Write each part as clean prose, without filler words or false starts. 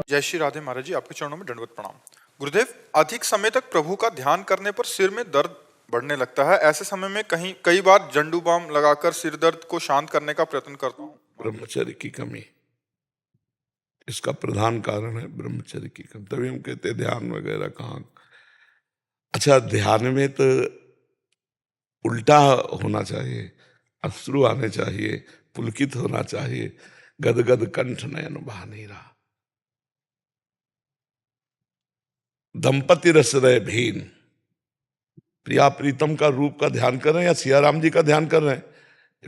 जय श्री राधे महाराज जी, आपके चरणों में दंडवत प्रणाम। गुरुदेव, अधिक समय तक प्रभु का ध्यान करने पर सिर में दर्द बढ़ने लगता है। ऐसे समय में कई बार जंडू बाम लगाकर सिर दर्द को शांत करने का प्रयत्न करता हूँ। ब्रह्मचर्य की कमी इसका प्रधान कारण है। ब्रह्मचर्य की कमी, तभी हम कहते ध्यान वगैरह कहाँ। अच्छा, ध्यान में तो उल्टा होना चाहिए, अश्रु आने चाहिए, पुलकित होना चाहिए, गदगद कंठ नयन बहा नहीं रहा। दंपति रस रहे भीन, प्रिया प्रीतम का रूप का ध्यान कर रहे हैं या सिया राम जी का ध्यान कर रहे हैं,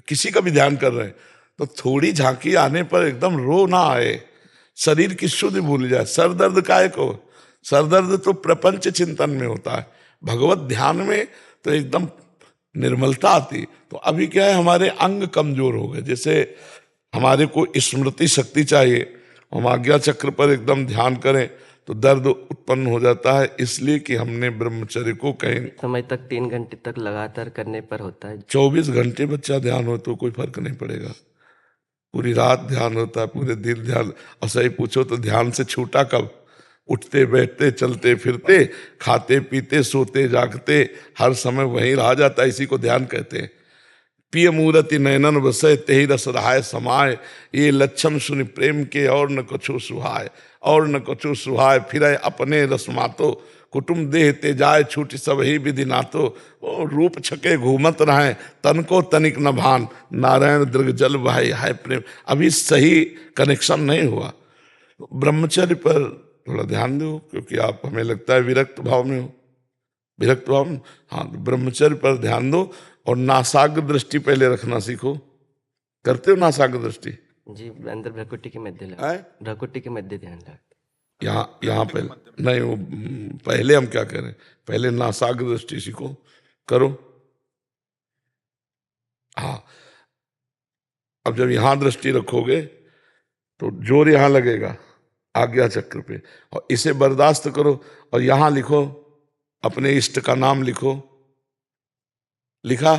किसी का भी ध्यान कर रहे हैं, तो थोड़ी झांकी आने पर एकदम रो ना आए, शरीर की शुद्ध भूल जाए। सर दर्द काहे को? सर दर्द तो प्रपंच चिंतन में होता है, भगवत ध्यान में तो एकदम निर्मलता आती। तो अभी क्या है, हमारे अंग कमजोर हो गए। जैसे हमारे को स्मृति शक्ति चाहिए, हम आज्ञा चक्र पर एकदम ध्यान करें तो दर्द उत्पन्न हो जाता है, इसलिए कि हमने ब्रह्मचर्य को कहीं समय तक 3 घंटे तक लगातार करने पर होता है। 24 घंटे बच्चा ध्यान हो तो कोई फर्क नहीं पड़ेगा। पूरी रात ध्यान होता है, पूरे दिन ध्यान। और सही पूछो तो ध्यान से छूटा कब? उठते बैठते चलते फिरते खाते पीते सोते जागते हर समय वहीं रह जाता है, इसी को ध्यान कहते हैं। पिय मूर्ति नयनन बसय तेहि रस रहाय समाय, ये लक्षण सुनि प्रेम के और न कछु सुहाय, और न कछु सुहाय। फिर अपने रसमातो कुटुम देह ते जाय, छूट सब ही विधि नातो। ओ रूप छके घूमत रहे, तन को तनिक न भान, नारायण दृग जल भाई हाय प्रेम। अभी सही कनेक्शन नहीं हुआ। ब्रह्मचर्य पर थोड़ा ध्यान दो, क्योंकि आप हमें लगता है विरक्त भाव में हो। विरक्त भाव में, हाँ, तो ब्रह्मचर्य पर ध्यान दो। और नासाग्र दृष्टि पहले रखना सीखो। करते हो नासाग्र दृष्टि? जी, अंदर भ्रकुटी के मध्य आए? लगा, भ्रकुटी के मध्य ध्यान लगा। यहाँ पहले नहीं, वो पहले हम क्या करें, पहले नासाग्र दृष्टि सीखो, करो। हाँ, अब जब यहां दृष्टि रखोगे तो जोर यहां लगेगा आज्ञा चक्र पे, और इसे बर्दाश्त करो। और यहां लिखो, अपने इष्ट का नाम लिखो। लिखा?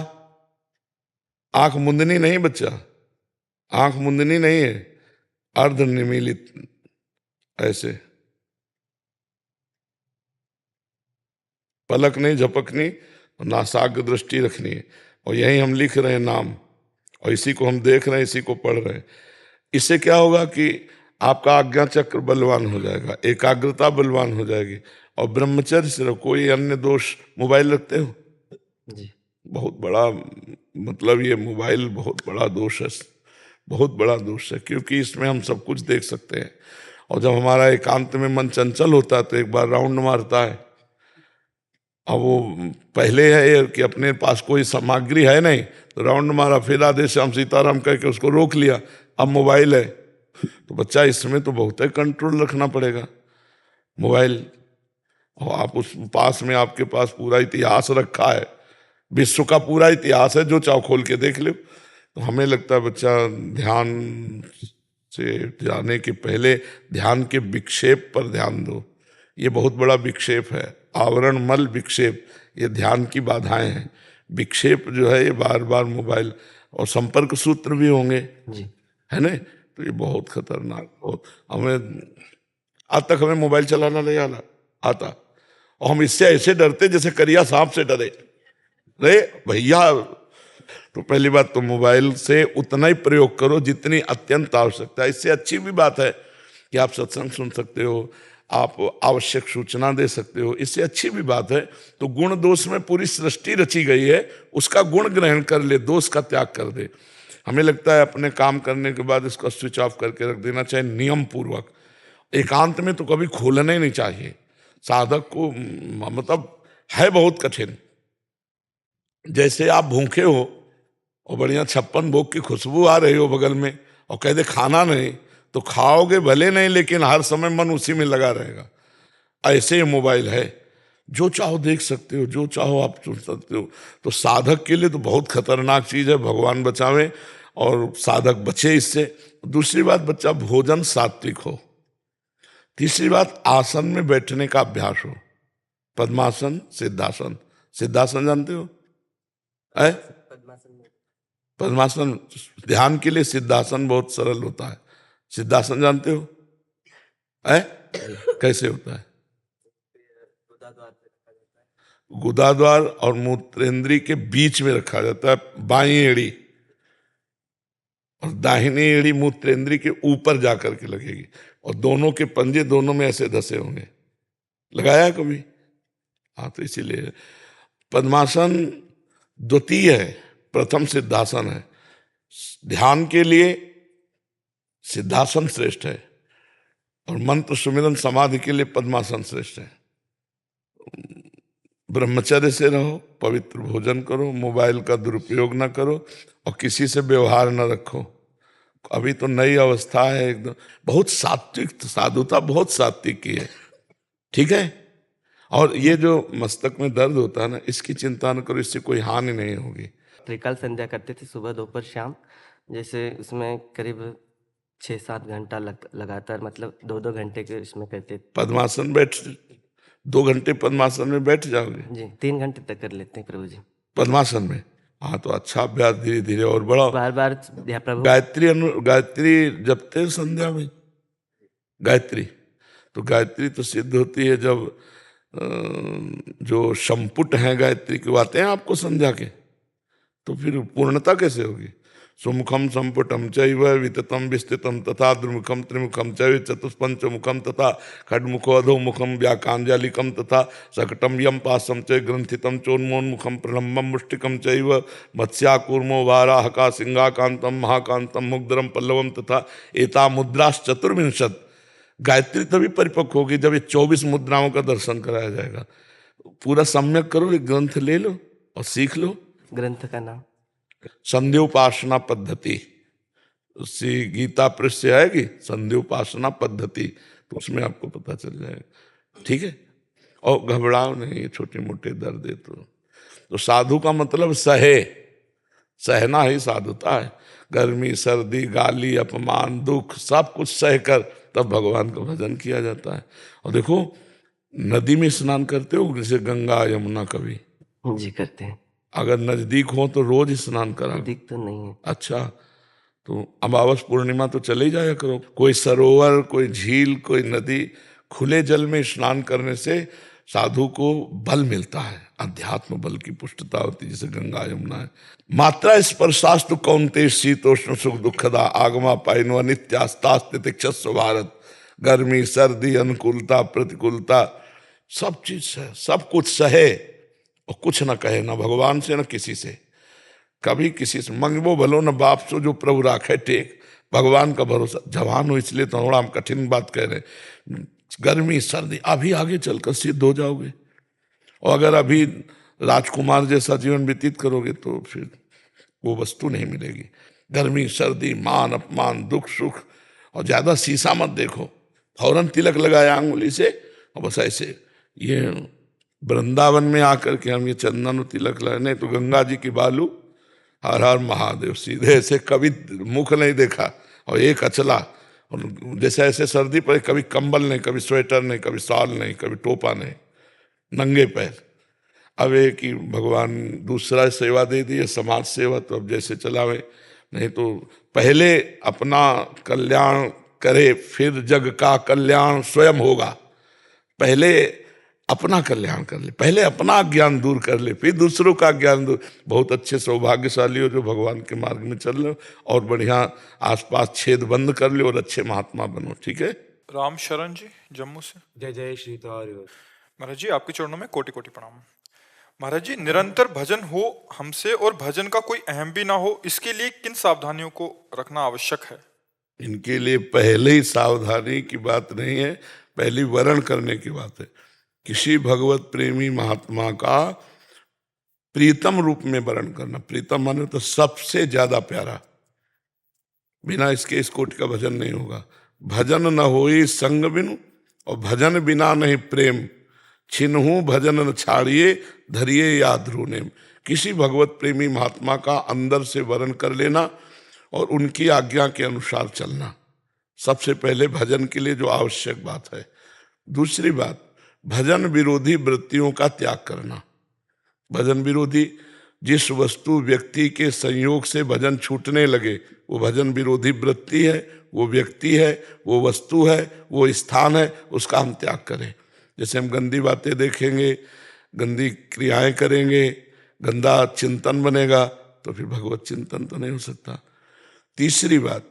आंख मुंदनी नहीं बच्चा, आंख मुंदनी नहीं है, अर्ध निमीलित ऐसे, पलक नहीं झपकनी, नासाग्र दृष्टि रखनी है। और यही हम लिख रहे हैं नाम, और इसी को हम देख रहे हैं, इसी को पढ़ रहे हैं। इससे क्या होगा कि आपका आज्ञा चक्र बलवान हो जाएगा, एकाग्रता बलवान हो जाएगी। और ब्रह्मचर्य से कोई अन्य दोष, मोबाइल रखते हो? जी, बहुत बड़ा, मतलब ये मोबाइल बहुत बड़ा दोष है, बहुत बड़ा दोष है, क्योंकि इसमें हम सब कुछ देख सकते हैं। और जब हमारा एकांत में मन चंचल होता है तो एक बार राउंड मारता है। अब वो पहले है कि अपने पास कोई सामग्री है नहीं, तो राउंड मारा, फिर आधे श्याम सीताराम कह के उसको रोक लिया। अब मोबाइल है, तो बच्चा इसमें तो बहुत है कंट्रोल रखना पड़ेगा। मोबाइल, और आप उस पास में, आपके पास पूरा इतिहास रखा है, विश्व का पूरा इतिहास है, जो चाहो खोल के देख लो। तो हमें लगता है बच्चा ध्यान से जाने के पहले ध्यान के विक्षेप पर ध्यान दो। ये बहुत बड़ा विक्षेप है, आवरण मल विक्षेप, ये ध्यान की बाधाएं हैं। विक्षेप जो है ये बार बार मोबाइल, और संपर्क सूत्र भी होंगे, जी, है ना? तो ये बहुत खतरनाक, बहुत। हमें आज तक हमें मोबाइल चलाना नहीं आना आता, और हम इससे ऐसे डरते जैसे करिया सांप से डरे। रे भैया, तो पहली बात तो मोबाइल से उतना ही प्रयोग करो जितनी अत्यंत आवश्यकता है। इससे अच्छी भी बात है कि आप सत्संग सुन सकते हो, आप आवश्यक सूचना दे सकते हो, इससे अच्छी भी बात है। तो गुण दोष में पूरी सृष्टि रची गई है, उसका गुण ग्रहण कर ले, दोष का त्याग कर दे। हमें लगता है अपने काम करने के बाद इसको स्विच ऑफ करके रख देना चाहिए नियम पूर्वक। एकांत में तो कभी खोलना ही नहीं चाहिए। साधक को मतलब है बहुत कठिन। जैसे आप भूखे हो और बढ़िया 56 भोग की खुशबू आ रही हो बगल में, और कह दे खाना नहीं, तो खाओगे भले नहीं, लेकिन हर समय मन उसी में लगा रहेगा। ऐसे ही मोबाइल है, जो चाहो देख सकते हो, जो चाहो आप सुन सकते हो। तो साधक के लिए तो बहुत खतरनाक चीज है, भगवान बचावे और साधक बचे इससे। दूसरी बात, बच्चा भोजन सात्विक हो। तीसरी बात, आसन में बैठने का अभ्यास हो, पद्मासन सिद्धासन। सिद्धासन जानते हो? है पद्मासन ध्यान के लिए, सिद्धासन बहुत सरल होता है। सिद्धासन जानते हो? है? कैसे होता है? गुदाद्वार और मूत्रेंद्री के बीच में रखा जाता है बाई एड़ी, और दाहिनी एड़ी मूत्रेंद्री के ऊपर जाकर के लगेगी, और दोनों के पंजे दोनों में ऐसे धसे होंगे। लगाया कभी? हाँ, तो इसीलिए पद्मासन द्वितीय है, प्रथम सिद्धासन है। ध्यान के लिए सिद्धासन श्रेष्ठ है, और मंत्र सुमिरन समाधि के लिए पद्मासन श्रेष्ठ है। ब्रह्मचर्य से रहो, पवित्र भोजन करो, मोबाइल का दुरुपयोग ना करो, और किसी से व्यवहार न रखो। अभी तो नई अवस्था है एकदम, बहुत सात्विक साधुता, बहुत सात्विक की है, ठीक है। और ये जो मस्तक में दर्द होता है ना, इसकी चिंता न करो, इससे कोई हानि नहीं होगी। त्रिकाल संध्या करते थे, सुबह दोपहर शाम। जैसे उसमें करीब 6-7 घंटा लगातार, मतलब 2-2 घंटे के इसमें करते थे। पद्मासन बैठ 2 घंटे पद्मासन में बैठ जाओगे? जी, 3 घंटे तक कर लेते हैं प्रभु जी। पद्मासन में? हाँ, तो अच्छा अभ्यास धीरे धीरे और बढ़ाओ। बार बार या प्रभु। गायत्री जपते हैं संध्या में? गायत्री तो गायत्री तो सिद्ध होती है जब जो संपुट हैं गायत्री के आते हैं आपको संध्या के, तो फिर पूर्णता कैसे होगी? सुमुखम संपुटम चैव विततम विस्तृतम तथा द्विमुखम त्रिमुखम चैव चतुष्पंचमुखम तथा खड्मुखो अधोमुखम व्याकांजालिकम तथा सकटम यम पासम च ग्रंथितम चोन्मोन्मुखम प्रलम्बम मुष्टिकम चैव मत्स्याकूर्मो वाराहका सिंहाकांतम महाकांतम मुग्धरम पल्लवम तथा एता मुद्रास चतुर्विंशत। गायत्री तभी परिपक्व होगी जब ये 24 मुद्राओं का दर्शन कराया जाएगा। पूरा सम्यक करो, एक ग्रंथ ले लो और सीख लो। ग्रंथ का नाम संध्योपासना पद्धति, उससे गीता पृष्ठ से आएगी संध्योपासना पद्धति, तो उसमें आपको पता चल जाएगा, ठीक है। और घबराओ नहीं, ये छोटे मोटे दर्द है तो साधु का मतलब सहना ही साधुता है। गर्मी सर्दी गाली अपमान दुख सब कुछ सहकर तब भगवान का भजन किया जाता है। और देखो, नदी में स्नान करते हो जैसे गंगा यमुना? कभी जी करते हैं। अगर नजदीक हो तो रोज स्नान करा? नजदीक तो नहीं है। अच्छा, तो अमावस पूर्णिमा तो चले ही जाया करो। कोई सरोवर, कोई झील, कोई नदी, खुले जल में स्नान करने से साधु को बल मिलता है, अध्यात्म बल की पुष्टता होती है, जैसे गंगा यमुना है। मात्रा स्पर्शास्तु कौन्तेय शीतोष्ण सुख दुखदा आगमा पाइनो नित्यास्तास्तितिक्षस्व भारत। गर्मी सर्दी अनुकूलता प्रतिकूलता सब चीज है, सब कुछ सहे और कुछ न कहे, न भगवान से न किसी से। कभी किसी से मंगबो भलो न बाप सो जो प्रभु राखे टेक। भगवान का भरोसा। जवान हो इसलिए तो थोड़ा हम कठिन बात कह रहे हैं। गर्मी सर्दी अभी आगे चलकर सिद्ध हो जाओगे, और अगर अभी राजकुमार जैसा जीवन व्यतीत करोगे तो फिर वो वस्तु नहीं मिलेगी। गर्मी सर्दी मान अपमान दुख सुख, और ज्यादा शीशा मत देखो। फौरन तिलक लगाया अंगुली से और बस ऐसे। ये वृंदावन में आकर के हम ये चंदन और तिलक लगाए, नहीं तो गंगा जी की बालू हर हर महादेव, सीधे ऐसे कभी मुख नहीं देखा, और एक अचला, और जैसे ऐसे सर्दी पर कभी कंबल नहीं, कभी स्वेटर नहीं, कभी शॉल नहीं, कभी टोपा नहीं, नंगे पैर। अब एक कि भगवान दूसरा सेवा दे दी है, समाज सेवा, तो अब जैसे चलावे। नहीं तो पहले अपना कल्याण करे, फिर जग का कल्याण स्वयं होगा। पहले अपना कल्याण कर ले, पहले अपना ज्ञान दूर कर ले, फिर दूसरों का ज्ञान दूर। बहुत अच्छे सौभाग्यशाली हो जो भगवान के मार्ग में चल रहे हो, और बढ़िया आसपास छेद बंद कर ले और अच्छे महात्मा बनो, ठीक है। राम शरण जी जम्मू से। जय जय श्री तारी। महाराज जी, आपके चरणों में कोटि कोटि प्रणाम। महाराज जी, निरंतर भजन हो हमसे और भजन का कोई अहम भी ना हो, इसके लिए किन सावधानियों को रखना आवश्यक है? इनके लिए पहले ही सावधानी की बात नहीं है, पहली वर्ण करने की बात है। किसी भगवत प्रेमी महात्मा का प्रीतम रूप में वर्ण करना। प्रीतम माने तो सबसे ज्यादा प्यारा। बिना इसके इस कोटि का भजन नहीं होगा। भजन न होई संग बिनु, और भजन बिना नहीं प्रेम। छिन्हू भजन न छाड़िए, धरिए याद ध्रुने। किसी भगवत प्रेमी महात्मा का अंदर से वर्ण कर लेना और उनकी आज्ञा के अनुसार चलना, सबसे पहले भजन के लिए जो आवश्यक बात है। दूसरी बात, भजन विरोधी वृत्तियों का त्याग करना। भजन विरोधी जिस वस्तु व्यक्ति के संयोग से भजन छूटने लगे वो भजन विरोधी वृत्ति है, वो व्यक्ति है, वो वस्तु है, वो स्थान है, उसका हम त्याग करें। जैसे हम गंदी बातें देखेंगे, गंदी क्रियाएं करेंगे, गंदा चिंतन बनेगा, तो फिर भगवत चिंतन तो नहीं हो सकता। तीसरी बात,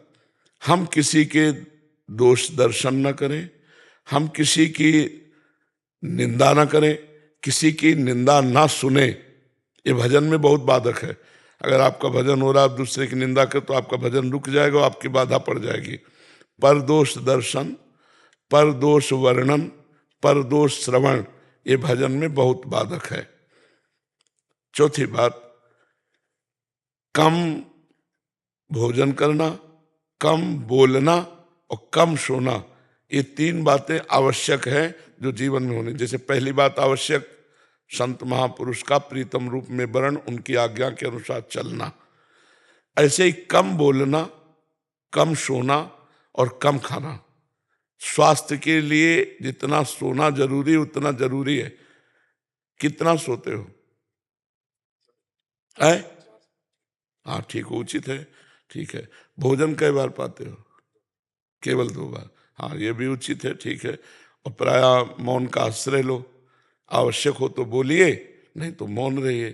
हम किसी के दोष दर्शन न करें, हम किसी की निंदा न करें, किसी की निंदा ना सुने। ये भजन में बहुत बाधक है। अगर आपका भजन हो रहा है, आप दूसरे की निंदा कर, तो आपका भजन रुक जाएगा, आपकी बाधा पड़ जाएगी। पर दोष दर्शन, पर दोष वर्णन, पर दोष श्रवण, ये भजन में बहुत बाधक है। चौथी बात, कम भोजन करना, कम बोलना और कम सोना, ये तीन बातें आवश्यक हैं जो जीवन में होनी। जैसे पहली बात आवश्यक, संत महापुरुष का प्रीतम रूप में वर्ण, उनकी आज्ञा के अनुसार चलना। ऐसे ही कम बोलना, कम सोना और कम खाना। स्वास्थ्य के लिए जितना सोना जरूरी उतना जरूरी है। कितना सोते हो? हाँ ठीक हो, उचित है, ठीक है। भोजन कई बार पाते हो? केवल 2 बार। हाँ ये भी उचित है, ठीक है। और प्राय मौन का आश्रय लो, आवश्यक हो तो बोलिए, नहीं तो मौन रहिए।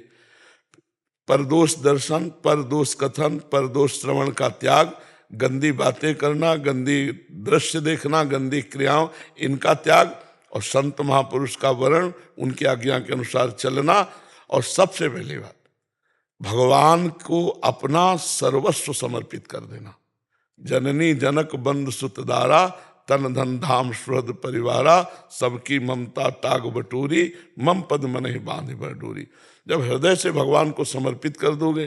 परदोष दर्शन, परदोष कथन, परदोष श्रवण का त्याग, गंदी बातें करना, गंदी दृश्य देखना, गंदी क्रियाओं, इनका त्याग, और संत महापुरुष का वर्ण, उनकी आज्ञा के अनुसार चलना। और सबसे पहली बात, भगवान को अपना सर्वस्व समर्पित कर देना। जननी जनक बंधु सुतदारा, तन धन धाम सुहृद परिवारा, सबकी ममता टाग बटोरी, मम पद मन ही बांध बरडोरी। जब हृदय से भगवान को समर्पित कर दोगे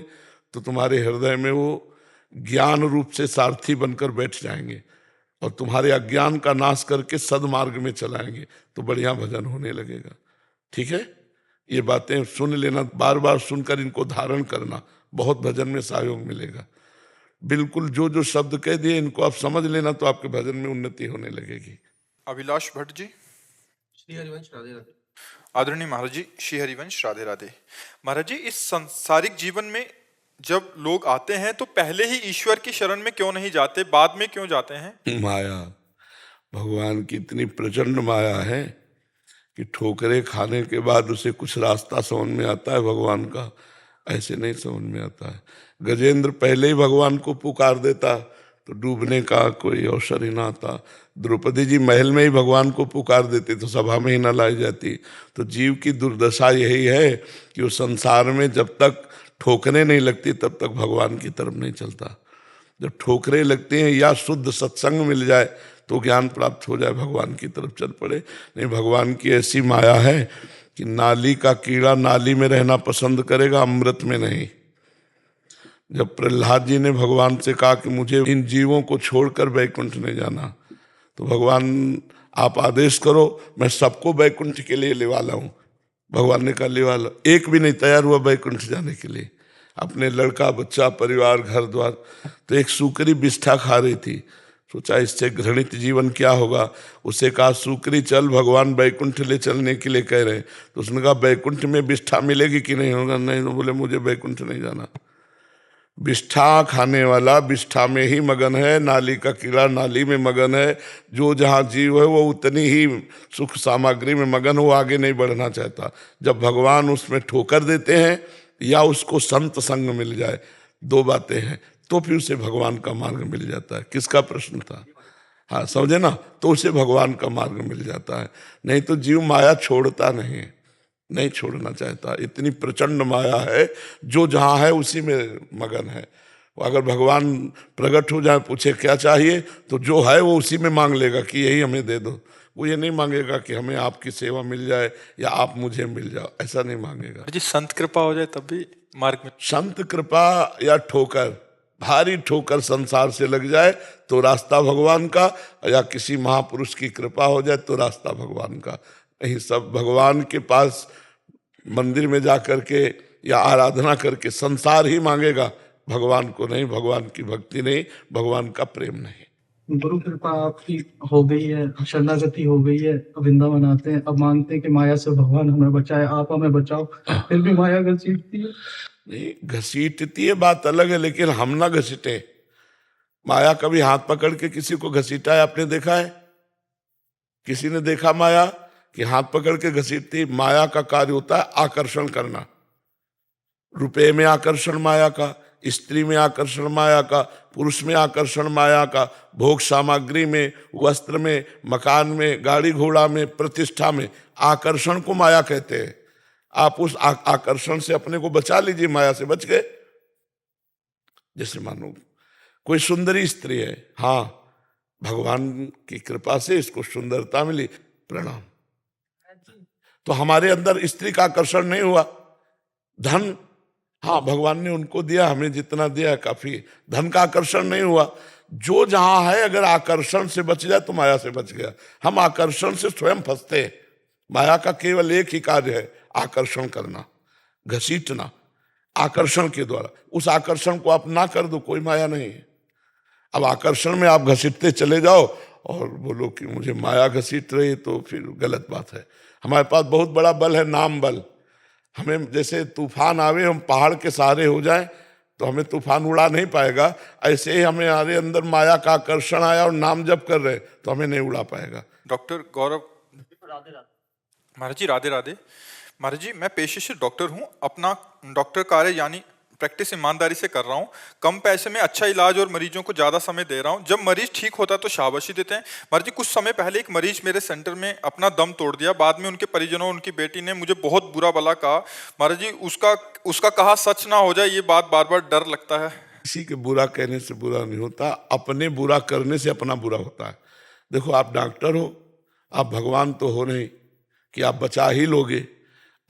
तो तुम्हारे हृदय में वो ज्ञान रूप से सारथी बनकर बैठ जाएंगे और तुम्हारे अज्ञान का नाश करके सदमार्ग में चलाएंगे, तो बढ़िया भजन होने लगेगा। ठीक है, ये बातें सुन लेना, बार बार सुनकर इनको धारण करना, बहुत भजन में सहयोग मिलेगा। बिल्कुल जो जो शब्द कह दिए इनको आप समझ लेना, तो आपके भजन में उन्नति होने लगेगी। अभिलाष भट्ट जी। श्री हरिवंश राधे राधे। आदरणीय महाराज जी, श्री हरिवंश राधे राधे। महाराज जी, इस सांसारिक जीवन में जब लोग आते हैं तो पहले ही ईश्वर की शरण में क्यों नहीं जाते, बाद में क्यों जाते हैं? माया, भगवान की इतनी प्रचंड माया है कि ठोकरे खाने के बाद उसे कुछ रास्ता समझ में आता है भगवान का, ऐसे नहीं समझ में आता है। गजेंद्र पहले ही भगवान को पुकार देता तो डूबने का कोई अवसर ही ना आता। द्रौपदी जी महल में ही भगवान को पुकार देते तो सभा में ही ना लाई जाती। तो जीव की दुर्दशा यही है कि वो संसार में जब तक ठोकरें नहीं लगती तब तक भगवान की तरफ नहीं चलता। जब ठोकरें लगती हैं या शुद्ध सत्संग मिल जाए तो ज्ञान प्राप्त हो जाए, भगवान की तरफ चल पड़े। नहीं, भगवान की ऐसी माया है कि नाली का कीड़ा नाली में रहना पसंद करेगा, अमृत में नहीं। जब प्रहलाद जी ने भगवान से कहा कि मुझे इन जीवों को छोड़कर वैकुंठ नहीं जाना, तो भगवान आप आदेश करो, मैं सबको वैकुंठ के लिए लेवा लाऊं। भगवान ने कहा लेवा लो। एक भी नहीं तैयार हुआ वैकुंठ जाने के लिए, अपने लड़का बच्चा परिवार घर द्वार। तो एक सूकरी बिष्ठा खा रही थी, सोचा इससे घृणित जीवन क्या होगा। उसे कहा सूकरी चल, भगवान वैकुंठ ले चलने के लिए कह रहे हैं। तो उसने कहा वैकुंठ में बिष्ठा मिलेगी कि नहीं होगा? नहीं। तो बोले मुझे वैकुंठ नहीं जाना। बिष्ठा खाने वाला बिष्ठा में ही मगन है, नाली का कीड़ा नाली में मगन है। जो जहाँ जीव है वो उतनी ही सुख सामग्री में मगन, वो आगे नहीं बढ़ना चाहता। जब भगवान उसमें ठोकर देते हैं या उसको संत संग मिल जाए, 2 बातें हैं, तो फिर उसे भगवान का मार्ग मिल जाता है। किसका प्रश्न था? हाँ समझे ना, तो उसे भगवान का मार्ग मिल जाता है। नहीं तो जीव माया छोड़ता नहीं छोड़ना चाहता। इतनी प्रचंड माया है, जो जहाँ है उसी में मगन है। अगर भगवान प्रकट हो जाए, पूछे क्या चाहिए, तो जो है वो उसी में मांग लेगा कि यही हमें दे दो। वो ये नहीं मांगेगा कि हमें आपकी सेवा मिल जाए या आप मुझे मिल जाओ, ऐसा नहीं मांगेगा। जी, संत कृपा हो जाए तब भी मार्ग में। संत कृपा या ठोकर, भारी ठोकर संसार से लग जाए तो रास्ता भगवान का, या किसी महापुरुष की कृपा हो जाए तो रास्ता भगवान का। नहीं, सब भगवान के पास मंदिर में जा करके या आराधना करके संसार ही मांगेगा, भगवान को नहीं, भगवान की भक्ति नहीं, भगवान का प्रेम नहीं। गुरु कृपा आपकी हो गई है, शरणागति हो गई है, अब वृंदावन आते हैं, अब मांगते हैं कि माया से भगवान हमें बचाए, आप हमें बचाओ, फिर भी माया घसीटती है। नहीं, घसीटती है बात अलग है, लेकिन हम ना घसीटे। माया कभी हाथ पकड़ के किसी को घसीटा है, आपने देखा है? किसी ने देखा माया कि हाथ पकड़ के घसीटती? माया का कार्य होता है आकर्षण करना। रुपए में आकर्षण माया का, स्त्री में आकर्षण माया का, पुरुष में आकर्षण माया का, भोग सामग्री में, वस्त्र में, मकान में, गाड़ी घोड़ा में, प्रतिष्ठा में, आकर्षण को माया कहते हैं। आप उस आकर्षण से अपने को बचा लीजिए, माया से बच गए। जैसे मानो कोई सुंदरी स्त्री है, हाँ भगवान की कृपा से इसको सुंदरता मिली, प्रणाम, तो हमारे अंदर स्त्री का आकर्षण नहीं हुआ। धन, हाँ भगवान ने उनको दिया, हमें जितना दिया काफी, धन का आकर्षण नहीं हुआ। जो जहां है अगर आकर्षण से बच जाए तो माया से बच गया। हम आकर्षण से स्वयं फंसते हैं। माया का केवल एक ही कार्य है, आकर्षण करना, घसीटना, आकर्षण के द्वारा। उस आकर्षण को आप ना कर दो, कोई माया नहीं है। अब आकर्षण में आप घसीटते चले जाओ और बोलो कि मुझे माया घसीट रही, तो फिर गलत बात है। हमारे पास बहुत बड़ा बल है, नाम बल। हमें जैसे तूफान आवे, हम पहाड़ के सहारे हो जाएं तो हमें तूफान उड़ा नहीं पाएगा, ऐसे ही हमारे अंदर माया का आकर्षण आया और नाम जप कर रहे तो हमें नहीं उड़ा पाएगा। डॉक्टर गौरव महाराज जी, राधे राधे। महाराज जी, मैं पेशे से डॉक्टर हूँ, अपना डॉक्टर कार्य यानी प्रैक्टिस ईमानदारी से कर रहा हूँ। कम पैसे में अच्छा इलाज और मरीजों को ज़्यादा समय दे रहा हूँ। जब मरीज ठीक होता है तो शाबाशी देते हैं। महाराज जी, कुछ समय पहले एक मरीज मेरे सेंटर में अपना दम तोड़ दिया। बाद में उनके परिजनों, उनकी बेटी ने मुझे बहुत बुरा भला कहा। महाराज जी, उसका कहा सच ना हो जाए, ये बात बार बार डर लगता है। किसी के बुरा कहने से बुरा नहीं होता, अपने बुरा करने से अपना बुरा होता है। देखो, आप डॉक्टर हो, आप भगवान तो हो नहीं कि आप बचा ही लोगे।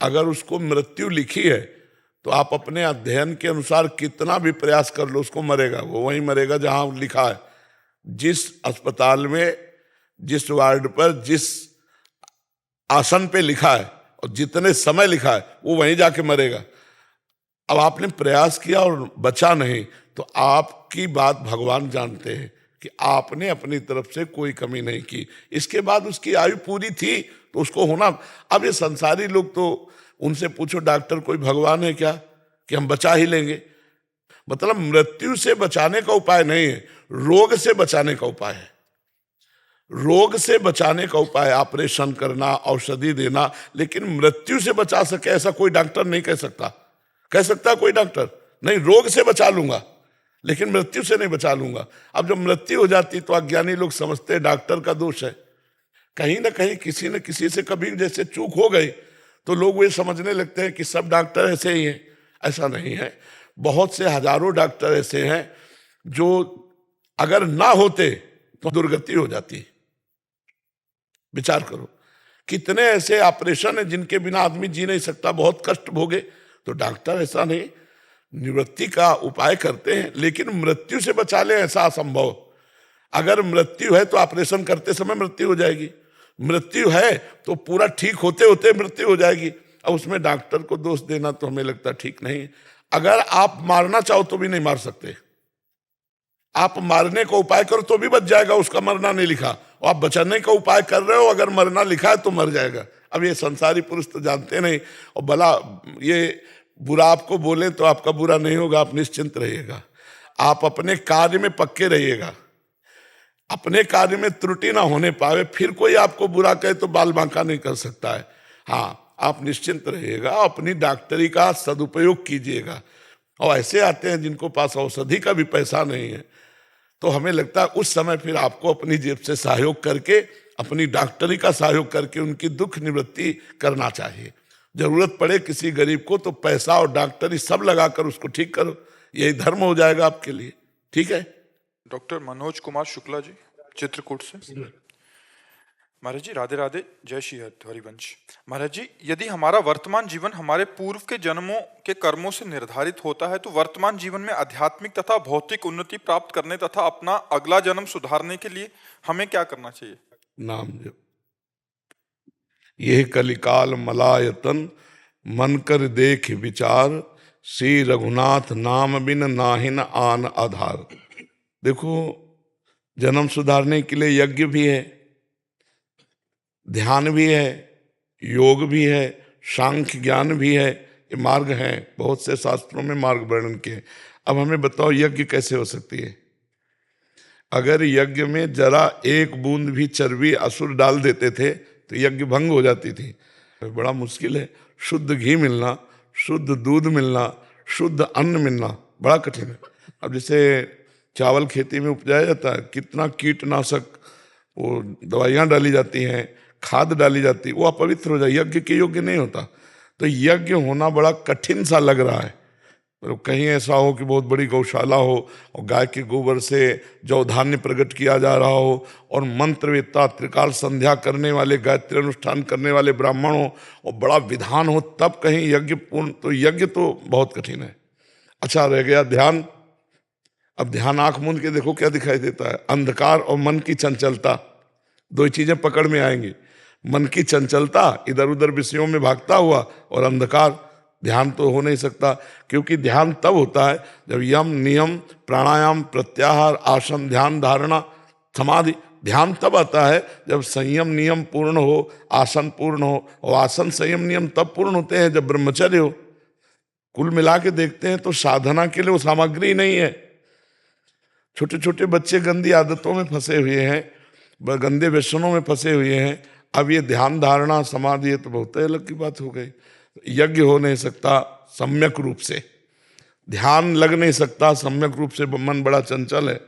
अगर उसको मृत्यु लिखी है तो आप अपने अध्ययन के अनुसार कितना भी प्रयास कर लो, उसको मरेगा, वो वहीं मरेगा जहां लिखा है। जिस अस्पताल में, जिस वार्ड पर, जिस आसन पे लिखा है और जितने समय लिखा है, वो वहीं जाके मरेगा। अब आपने प्रयास किया और बचा नहीं, तो आपकी बात भगवान जानते हैं कि आपने अपनी तरफ से कोई कमी नहीं की। इसके बाद उसकी आयु पूरी थी तो उसको होना। अब ये संसारी लोग तो, उनसे पूछो डॉक्टर कोई भगवान है क्या कि हम बचा ही लेंगे? मतलब मृत्यु से बचाने का उपाय नहीं है, रोग से बचाने का उपाय है। रोग से बचाने का उपाय ऑपरेशन करना, औषधि देना, लेकिन मृत्यु से बचा सके ऐसा कोई डॉक्टर नहीं कह सकता। कह सकता कोई डॉक्टर? नहीं, रोग से बचा लूंगा लेकिन मृत्यु से नहीं बचा लूंगा। अब जब मृत्यु हो जाती तो अज्ञानी लोग समझते हैं डॉक्टर का दोष है। कहीं ना कहीं किसी न किसी से कभी जैसे चूक हो गई तो लोग ये समझने लगते हैं कि सब डॉक्टर ऐसे ही हैं। ऐसा नहीं है। बहुत से हजारों डॉक्टर ऐसे हैं जो अगर ना होते तो दुर्गति हो जाती। विचार करो, कितने ऐसे ऑपरेशन हैं जिनके बिना आदमी जी नहीं सकता, बहुत कष्ट भोगे। तो डॉक्टर ऐसा नहीं, निवृत्ति का उपाय करते हैं, लेकिन मृत्यु से बचा ले ऐसा असंभव। अगर मृत्यु है तो ऑपरेशन करते समय मृत्यु हो जाएगी, मृत्यु है तो पूरा ठीक होते होते मृत्यु हो जाएगी। अब उसमें डॉक्टर को दोष देना तो हमें लगता ठीक नहीं। अगर आप मारना चाहो तो भी नहीं मार सकते। आप मारने का उपाय करो तो भी बच जाएगा, उसका मरना नहीं लिखा। और आप बचाने का उपाय कर रहे हो, अगर मरना लिखा है तो मर जाएगा। अब ये संसारी पुरुष तो जानते नहीं, और भला ये बुरा आपको बोले तो आपका बुरा नहीं होगा, आप निश्चिंत रहिएगा। आप अपने कार्य में पक्के रहिएगा, अपने कार्य में त्रुटि ना होने पावे, फिर कोई आपको बुरा कहे तो बाल बांका नहीं कर सकता है। हाँ, आप निश्चिंत रहिएगा, अपनी डॉक्टरी का सदुपयोग कीजिएगा। और ऐसे आते हैं जिनको पास औषधि का भी पैसा नहीं है, तो हमें लगता है उस समय फिर आपको अपनी जेब से सहयोग करके, अपनी डॉक्टरी का सहयोग करके उनकी दुख निवृत्ति करना चाहिए। जरूरत पड़े किसी गरीब को तो पैसा और डॉक्टरी सब लगाकर उसको ठीक करो, यही धर्म हो जाएगा आपके लिए। ठीक है। डॉक्टर मनोज कुमार शुक्ला जी, चित्रकूट से। महाराज जी, राधे राधे, जय श्री हरिवंश। महाराज जी, यदि हमारा वर्तमान जीवन हमारे पूर्व के जन्मों के कर्मों से निर्धारित होता है, तो वर्तमान जीवन में आध्यात्मिक तथा भौतिक उन्नति प्राप्त करने तथा अपना अगला जन्म सुधारने के लिए हमें क्या करना चाहिए? नाम जप। यह कलिकाल मलायतन, मन कर देख विचार, श्री रघुनाथ नाम बिन नाहिन आन आधार। देखो, जन्म सुधारने के लिए यज्ञ भी है, ध्यान भी है, योग भी है, सांख्य ज्ञान भी है, ये मार्ग हैं, बहुत से शास्त्रों में मार्ग वर्णन किए। अब हमें बताओ यज्ञ कैसे हो सकती है? अगर यज्ञ में जरा एक बूंद भी चर्बी असुर डाल देते थे तो यज्ञ भंग हो जाती थी। बड़ा मुश्किल है, शुद्ध घी मिलना, शुद्ध दूध मिलना, शुद्ध अन्न मिलना बड़ा कठिन है। अब जैसे चावल खेती में उपजाया जाता है, कितना कीटनाशक वो दवाइयाँ डाली जाती हैं, खाद डाली जाती है, वो अपवित्र हो जाए, यज्ञ के योग्य नहीं होता। तो यज्ञ होना बड़ा कठिन सा लग रहा है। तो कहीं ऐसा हो कि बहुत बड़ी गौशाला हो और गाय के गोबर से जौ धान्य प्रकट किया जा रहा हो और मंत्रवेत्ता त्रिकाल संध्या करने वाले, गायत्री अनुष्ठान करने वाले ब्राह्मण हो और बड़ा विधान हो, तब कहीं यज्ञ पूर्ण। तो यज्ञ तो बहुत कठिन है। अच्छा, रह गया ध्यान। अब ध्यान आंख मूंद के देखो क्या दिखाई देता है? अंधकार और मन की चंचलता, दो चीजें पकड़ में आएंगी। मन की चंचलता, इधर उधर विषयों में भागता हुआ, और अंधकार। ध्यान तो हो नहीं सकता, क्योंकि ध्यान तब होता है जब यम नियम प्राणायाम प्रत्याहार आसन ध्यान धारणा समाधि, ध्यान तब आता है जब संयम नियम पूर्ण हो, आसन पूर्ण हो। और आसन संयम नियम तब पूर्ण होते हैं जब ब्रह्मचर्य हो। कुल मिला के देखते हैं तो साधना के लिए वो सामग्री नहीं है। छोटे छोटे बच्चे गंदी आदतों में फंसे हुए हैं, गंदे व्यसनों में फंसे हुए हैं। अब ये ध्यान धारणा समाधि, ये तो बहुत अलग की बात हो गई। यज्ञ हो नहीं सकता सम्यक रूप से, ध्यान लग नहीं सकता सम्यक रूप से, मन बड़ा चंचल है।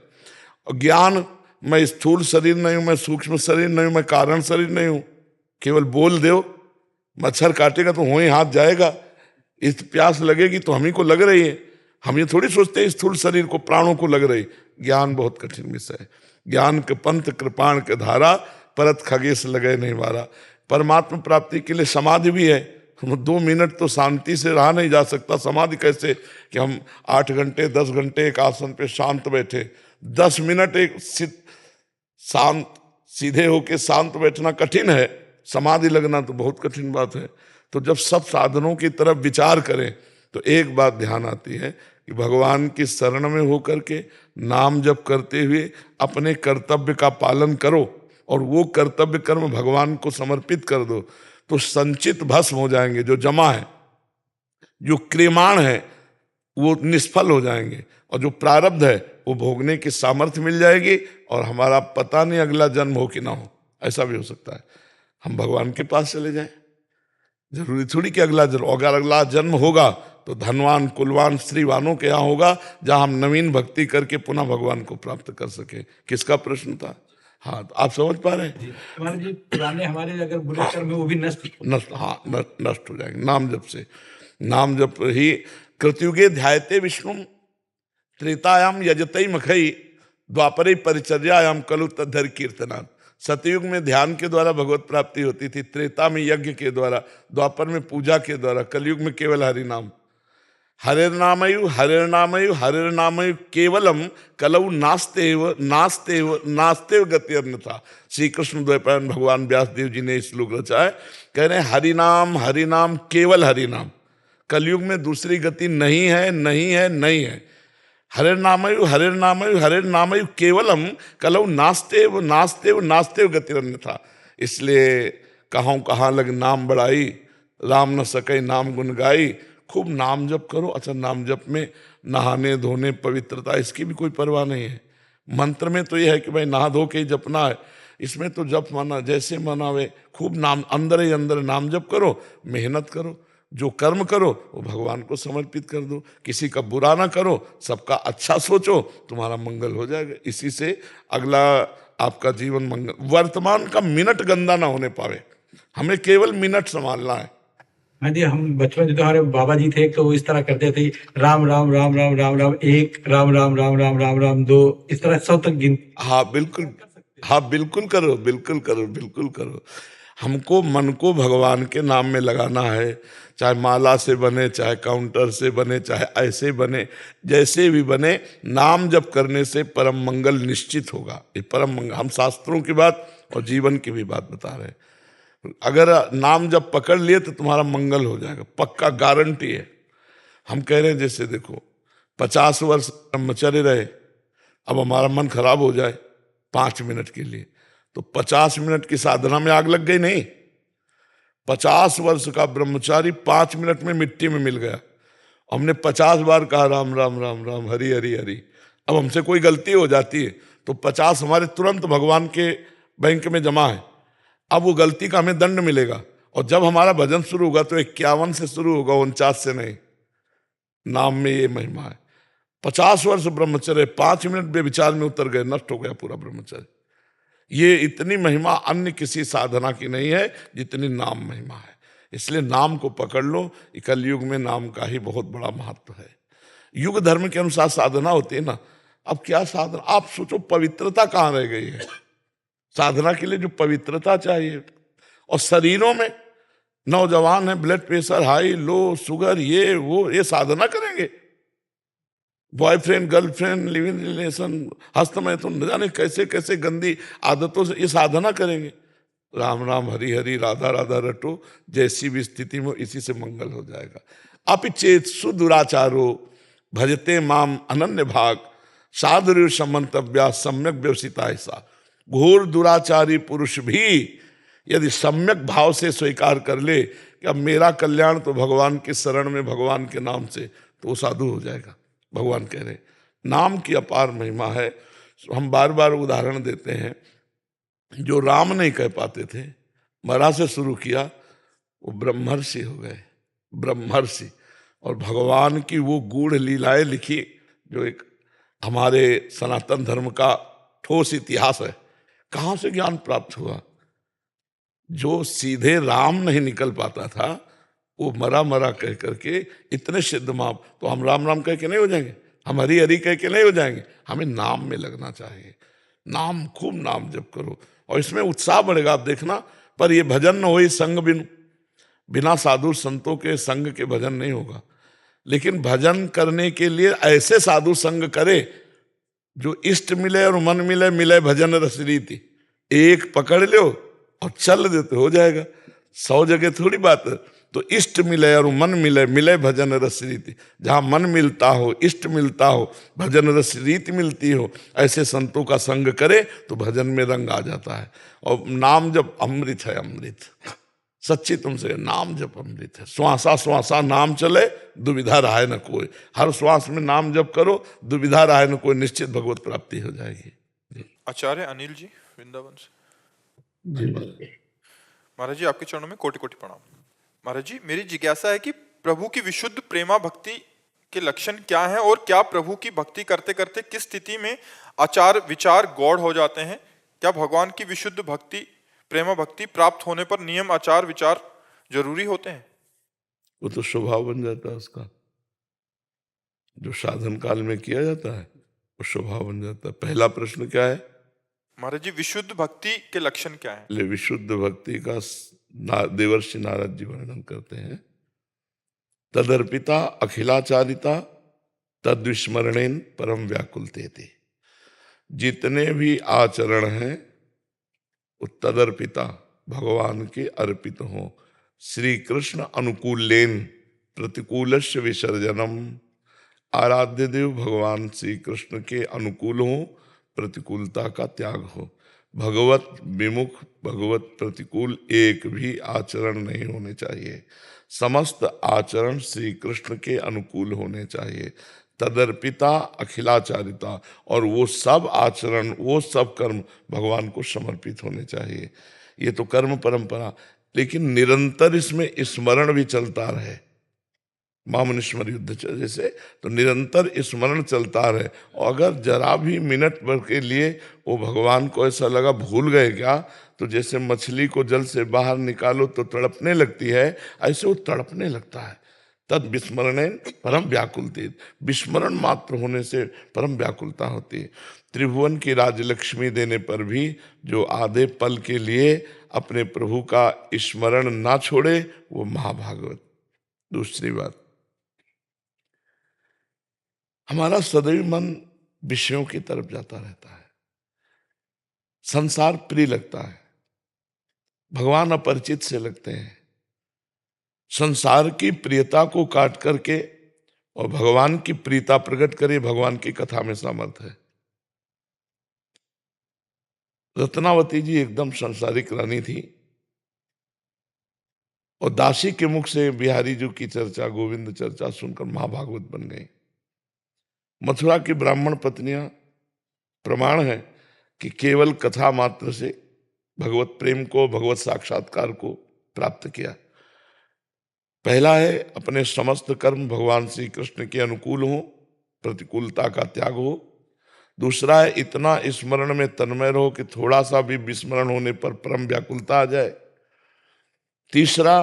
और ज्ञान, मैं स्थूल शरीर नहीं हूं, मैं सूक्ष्म शरीर नहीं हूं, मैं कारण शरीर नहीं हूं। केवल बोल दो, मच्छर काटेगा तो वहीं हाथ जाएगा, इस प्यास लगेगी तो हम ही को लग रही है। हम ये थोड़ी सोचते हैं स्थूल शरीर को, प्राणों को लग रही। ज्ञान बहुत कठिन विषय है। ज्ञान के पंथ कृपाण के धारा, परत खगेश लगे नहीं वारा। परमात्मा प्राप्ति के लिए समाधि भी है। हम 2 मिनट तो शांति से रहा नहीं जा सकता। समाधि कैसे कि हम 8 घंटे 10 घंटे एक आसन पे शांत बैठे, 10 मिनट एक शांत सीधे होके शांत बैठना कठिन है, समाधि लगना तो बहुत कठिन बात है। तो जब सब साधनों की तरफ विचार करें तो एक बात ध्यान आती है कि भगवान की शरण में होकर के नाम जप करते हुए अपने कर्तव्य का पालन करो और वो कर्तव्य कर्म भगवान को समर्पित कर दो, तो संचित भस्म हो जाएंगे। जो जमा है, जो क्रियमाण है, वो निष्फल हो जाएंगे, और जो प्रारब्ध है वो भोगने की सामर्थ्य मिल जाएगी। और हमारा पता नहीं अगला जन्म हो कि ना हो, ऐसा भी हो सकता है। हम भगवान के पास चले जाएं, जरूरी थोड़ी कि अगला जन्म, अगर अगला जन्म होगा तो धनवान कुलवान श्रीवानों के यहाँ होगा, जहां हम नवीन भक्ति करके पुनः भगवान को प्राप्त कर सके। किसका प्रश्न था? हाँ, तो आप समझ पा रहे हैं? हमारे जी पुराने हमारे अगर बुरे कर्म है वो भी नष्ट नष्ट हो जाएंगे नाम जप से। नाम जप ही कृतयुगे ध्यायते विष्णु, त्रेतायाम यजतई मखई, द्वापरे परिचर्यायाम कलु तद्धर कीर्तनाथ। सतयुग में ध्यान के द्वारा भगवत प्राप्ति होती थी, त्रेता में यज्ञ के द्वारा, द्वापर में पूजा के द्वारा, कलयुग में केवल हरि नाम। हरिर्नामयु हरिर्नामयु हरिर्नामयु केवलम कलऊ नास्तेव नास्तेव नास्तेव गति अन्यथा। श्री कृष्ण द्वैपायन भगवान व्यास देव जी ने श्लोक रचा है, कह रहे हैं हरिनाम हरिनाम केवल हरिनाम, कलयुग में दूसरी गति नहीं है नहीं है नहीं है। हरिर्नामयु हरिर्नामयु हरिर्नामयु केवलम कलऊ नास्तेव नास्तेव नास्तेव गति अन्यथा। इसलिए कहूँ कहाँ लग नाम बढ़ाई, राम न सके नाम गुण गाई। खूब नाम जप करो। अच्छा, नाम जप में नहाने धोने पवित्रता इसकी भी कोई परवाह नहीं है। मंत्र में तो यह है कि भाई नहा धो के ही जपना है, इसमें तो जप माना जैसे मनावे। खूब नाम अंदर ही अंदर नाम जप करो, मेहनत करो, जो कर्म करो वो भगवान को समर्पित कर दो, किसी का बुरा ना करो, सबका अच्छा सोचो, तुम्हारा मंगल हो जाएगा। इसी से अगला आपका जीवन मंगल। वर्तमान का मिनट गंदा ना होने पावे, हमें केवल मिनट संभालना है। हाँ जी, हम बचपन में तो हमारे बाबा जी थे तो वो इस तरह करते थे, राम राम राम राम राम राम एक, राम राम राम राम राम राम दो, इस तरह 100 तक गिन। हाँ बिल्कुल, हाँ बिल्कुल करो, बिल्कुल करो, बिल्कुल करो। हमको मन को भगवान के नाम में लगाना है, चाहे माला से बने, चाहे काउंटर से बने, चाहे ऐसे बने, जैसे भी बने, नाम जप करने से परम मंगल निश्चित होगा। ये परम मंगल हम शास्त्रों की बात और जीवन की भी बात बता रहे हैं। अगर नाम जब पकड़ लिए तो तुम्हारा मंगल हो जाएगा, पक्का गारंटी है। हम कह रहे हैं जैसे देखो 50 वर्ष ब्रह्मचर्य रहे, अब हमारा मन खराब हो जाए 5 मिनट के लिए, तो 50 मिनट की साधना में आग लग गई नहीं, 50 वर्ष का ब्रह्मचारी 5 मिनट में मिट्टी में मिल गया। हमने 50 बार कहा राम राम राम राम हरि हरि हरि। अब हमसे कोई गलती हो जाती है तो 50 हमारे तुरंत भगवान के बैंक में जमा है। अब वो गलती का हमें दंड मिलेगा। और जब हमारा भजन शुरू होगा तो 51 से शुरू होगा, 49 से नहीं। नाम में ये महिमा है। 50 वर्ष ब्रह्मचर्य, 5 मिनट बेविचार में उतर गए, नष्ट हो गया पूरा ब्रह्मचर्य। ये इतनी महिमा अन्य किसी साधना की नहीं है जितनी नाम महिमा है। इसलिए नाम को पकड़ लो। कलयुग में नाम का ही बहुत बड़ा महत्व है। युग धर्म के अनुसार साधना होती है ना। अब क्या साधना, आप सोचो पवित्रता कहाँ रह गई है। साधना के लिए जो पवित्रता चाहिए, और शरीरों में नौजवान है, blood pressure high low, sugar, ये वो, ये साधना करेंगे। बॉयफ्रेंड गर्लफ्रेंड लिविंग रिलेशन, हस्तमय, तो न जाने कैसे कैसे गंदी आदतों से ये साधना करेंगे। राम राम हरि हरि राधा राधा रटो, जैसी भी स्थिति में इसी से मंगल हो जाएगा। अपिचेत सुदुराचारो भजते माम अनन्य भाग, साधुर्य समन्तव्या सम्यक व्यवसिता ऐसा। घोर दुराचारी पुरुष भी यदि सम्यक भाव से स्वीकार कर ले कि अब मेरा कल्याण तो भगवान के शरण में, भगवान के नाम से, तो वो साधु हो जाएगा। भगवान कह रहे नाम की अपार महिमा है। हम बार बार उदाहरण देते हैं। जो राम नहीं कह पाते थे, मरा से शुरू किया, वो ब्रह्मर्षि हो गए, ब्रह्मर्षि। और भगवान की वो गूढ़ लीलाएं लिखी जो एक हमारे सनातन धर्म का ठोस इतिहास है। कहाँ से ज्ञान प्राप्त हुआ? जो सीधे राम नहीं निकल पाता था, वो मरा मरा कह करके इतने सिद्ध माप, तो हम राम राम कह के नहीं हो जाएंगे, हम हरि हरि कह के नहीं हो जाएंगे। हमें नाम में लगना चाहिए। नाम, खूब नाम जप करो और इसमें उत्साह बढ़ेगा। आप देखना, पर ये भजन न हो ही संग बिनु, बिना साधु संतों के संग के भजन नहीं होगा। लेकिन भजन करने के लिए ऐसे साधु संग करे जो इष्ट मिले और मन मिले, मिले भजन रस रीति। एक पकड़ लो और चल देते हो जाएगा। 100 जगह थोड़ी बात है। तो इष्ट मिले और मन मिले, मिले भजन रस रीति। जहाँ मन मिलता हो, इष्ट मिलता हो, भजन रस रीति मिलती हो, ऐसे संतों का संग करे तो भजन में रंग आ जाता है। और नाम जब अमृत है, अमृत सच्ची तुमसे नाम जब अमृत है। श्वासा श्वासा नाम चले, दुविधा रहे न कोई। हर श्वास में नाम जप करो, दुविधा रहे न कोई, निश्चित भगवत प्राप्ति हो जाएगी। आचार्य अनिल जी वृंदावन से। जी महाराज जी, आपके चरणों में कोटि कोटि प्रणाम। महाराज जी, मेरी जिज्ञासा है कि प्रभु की विशुद्ध प्रेमा भक्ति के लक्षण क्या हैं, और क्या प्रभु की भक्ति करते करते किस स्थिति में आचार विचार गौड़ हो जाते हैं? क्या भगवान की विशुद्ध भक्ति, प्रेमा भक्ति प्राप्त होने पर नियम आचार विचार जरूरी होते हैं? वो तो स्वभाव बन जाता है उसका। जो साधन काल में किया जाता है वो स्वभाव बन जाता है। पहला प्रश्न क्या है महाराज जी? विशुद्ध भक्ति के लक्षण क्या है? ले विशुद्ध भक्ति का देवर्षि नारद जी वर्णन करते हैं। तदर्पिता अखिलाचारिता तद्विस्मरणेन परम व्याकुलते थे। जितने भी आचरण हैं वो तदर्पिता, भगवान के अर्पित हो। श्री कृष्ण अनुकूलेन प्रतिकूलस्य विसर्जनम। आराध्य देव भगवान श्री कृष्ण के अनुकूल हो, प्रतिकूलता का त्याग हो। भगवत विमुख, भगवत प्रतिकूल एक भी आचरण नहीं होने चाहिए। समस्त आचरण श्री कृष्ण के अनुकूल होने चाहिए। तदर्पिता अखिलाचारिता, और वो सब आचरण, वो सब कर्म भगवान को समर्पित होने चाहिए। ये तो कर्म परंपरा, लेकिन निरंतर इसमें स्मरण भी चलता रहे। मामनुस्मर युद्ध जैसे, तो निरंतर स्मरण चलता रहे। और अगर जरा भी मिनट भर के लिए वो भगवान को ऐसा लगा भूल गए क्या, तो जैसे मछली को जल से बाहर निकालो तो तड़पने लगती है, ऐसे वो तड़पने लगता है। तद विस्मरण परम व्याकुलती, विस्मरण मात्र होने से परम व्याकुलता होती है। त्रिभुवन की राजलक्ष्मी देने पर भी जो आधे पल के लिए अपने प्रभु का स्मरण ना छोड़े, वो महाभागवत। दूसरी बात, हमारा सदैव मन विषयों की तरफ जाता रहता है, संसार प्रिय लगता है, भगवान अपरिचित से लगते हैं। संसार की प्रियता को काट करके और भगवान की प्रियता प्रकट करे, भगवान की कथा में सामर्थ्य है। रत्नावती जी एकदम संसारिक रानी थी, और दासी के मुख से बिहारी जी की चर्चा, गोविंद चर्चा सुनकर महाभागवत बन गई। मथुरा की ब्राह्मण पत्नियां प्रमाण है कि केवल कथा मात्र से भगवत प्रेम को, भगवत साक्षात्कार को प्राप्त किया। पहला है अपने समस्त कर्म भगवान श्री कृष्ण के अनुकूल हो, प्रतिकूलता का त्याग हो। दूसरा है इतना स्मरण में तन्मय रहो कि थोड़ा सा भी विस्मरण होने पर परम व्याकुलता आ जाए। तीसरा,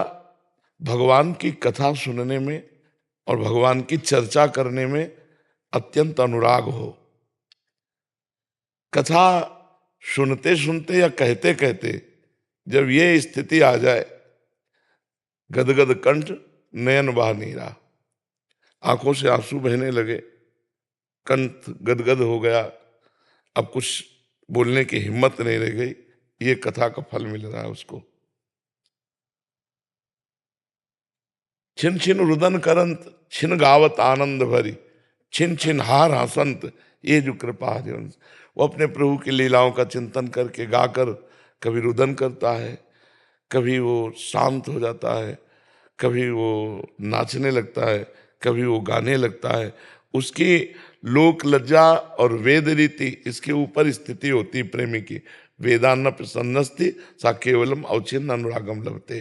भगवान की कथा सुनने में और भगवान की चर्चा करने में अत्यंत अनुराग हो। कथा सुनते सुनते या कहते कहते जब ये स्थिति आ जाए, गदगद कंठ, नयन बहा नीरा, आंखों से आंसू बहने लगे, कंठ गदगद हो गया, अब कुछ बोलने की हिम्मत नहीं रह गई, ये कथा का फल मिल रहा है उसको। छिन छिन रुदन करंत, छिन गावत आनंद भरी, छिन छिन हार हसंत, ये जो कृपा हरिवंश। वो अपने प्रभु की लीलाओं का चिंतन करके गाकर कभी रुदन करता है, कभी वो शांत हो जाता है, कभी वो नाचने लगता है, कभी वो गाने लगता है। उसकी लोक लज्जा और वेद रीति इसके ऊपर स्थिति होती प्रेमी की। वेदान्न प्रसन्नस्ति सा केवलम अवचिन्न अनुरागम लभते।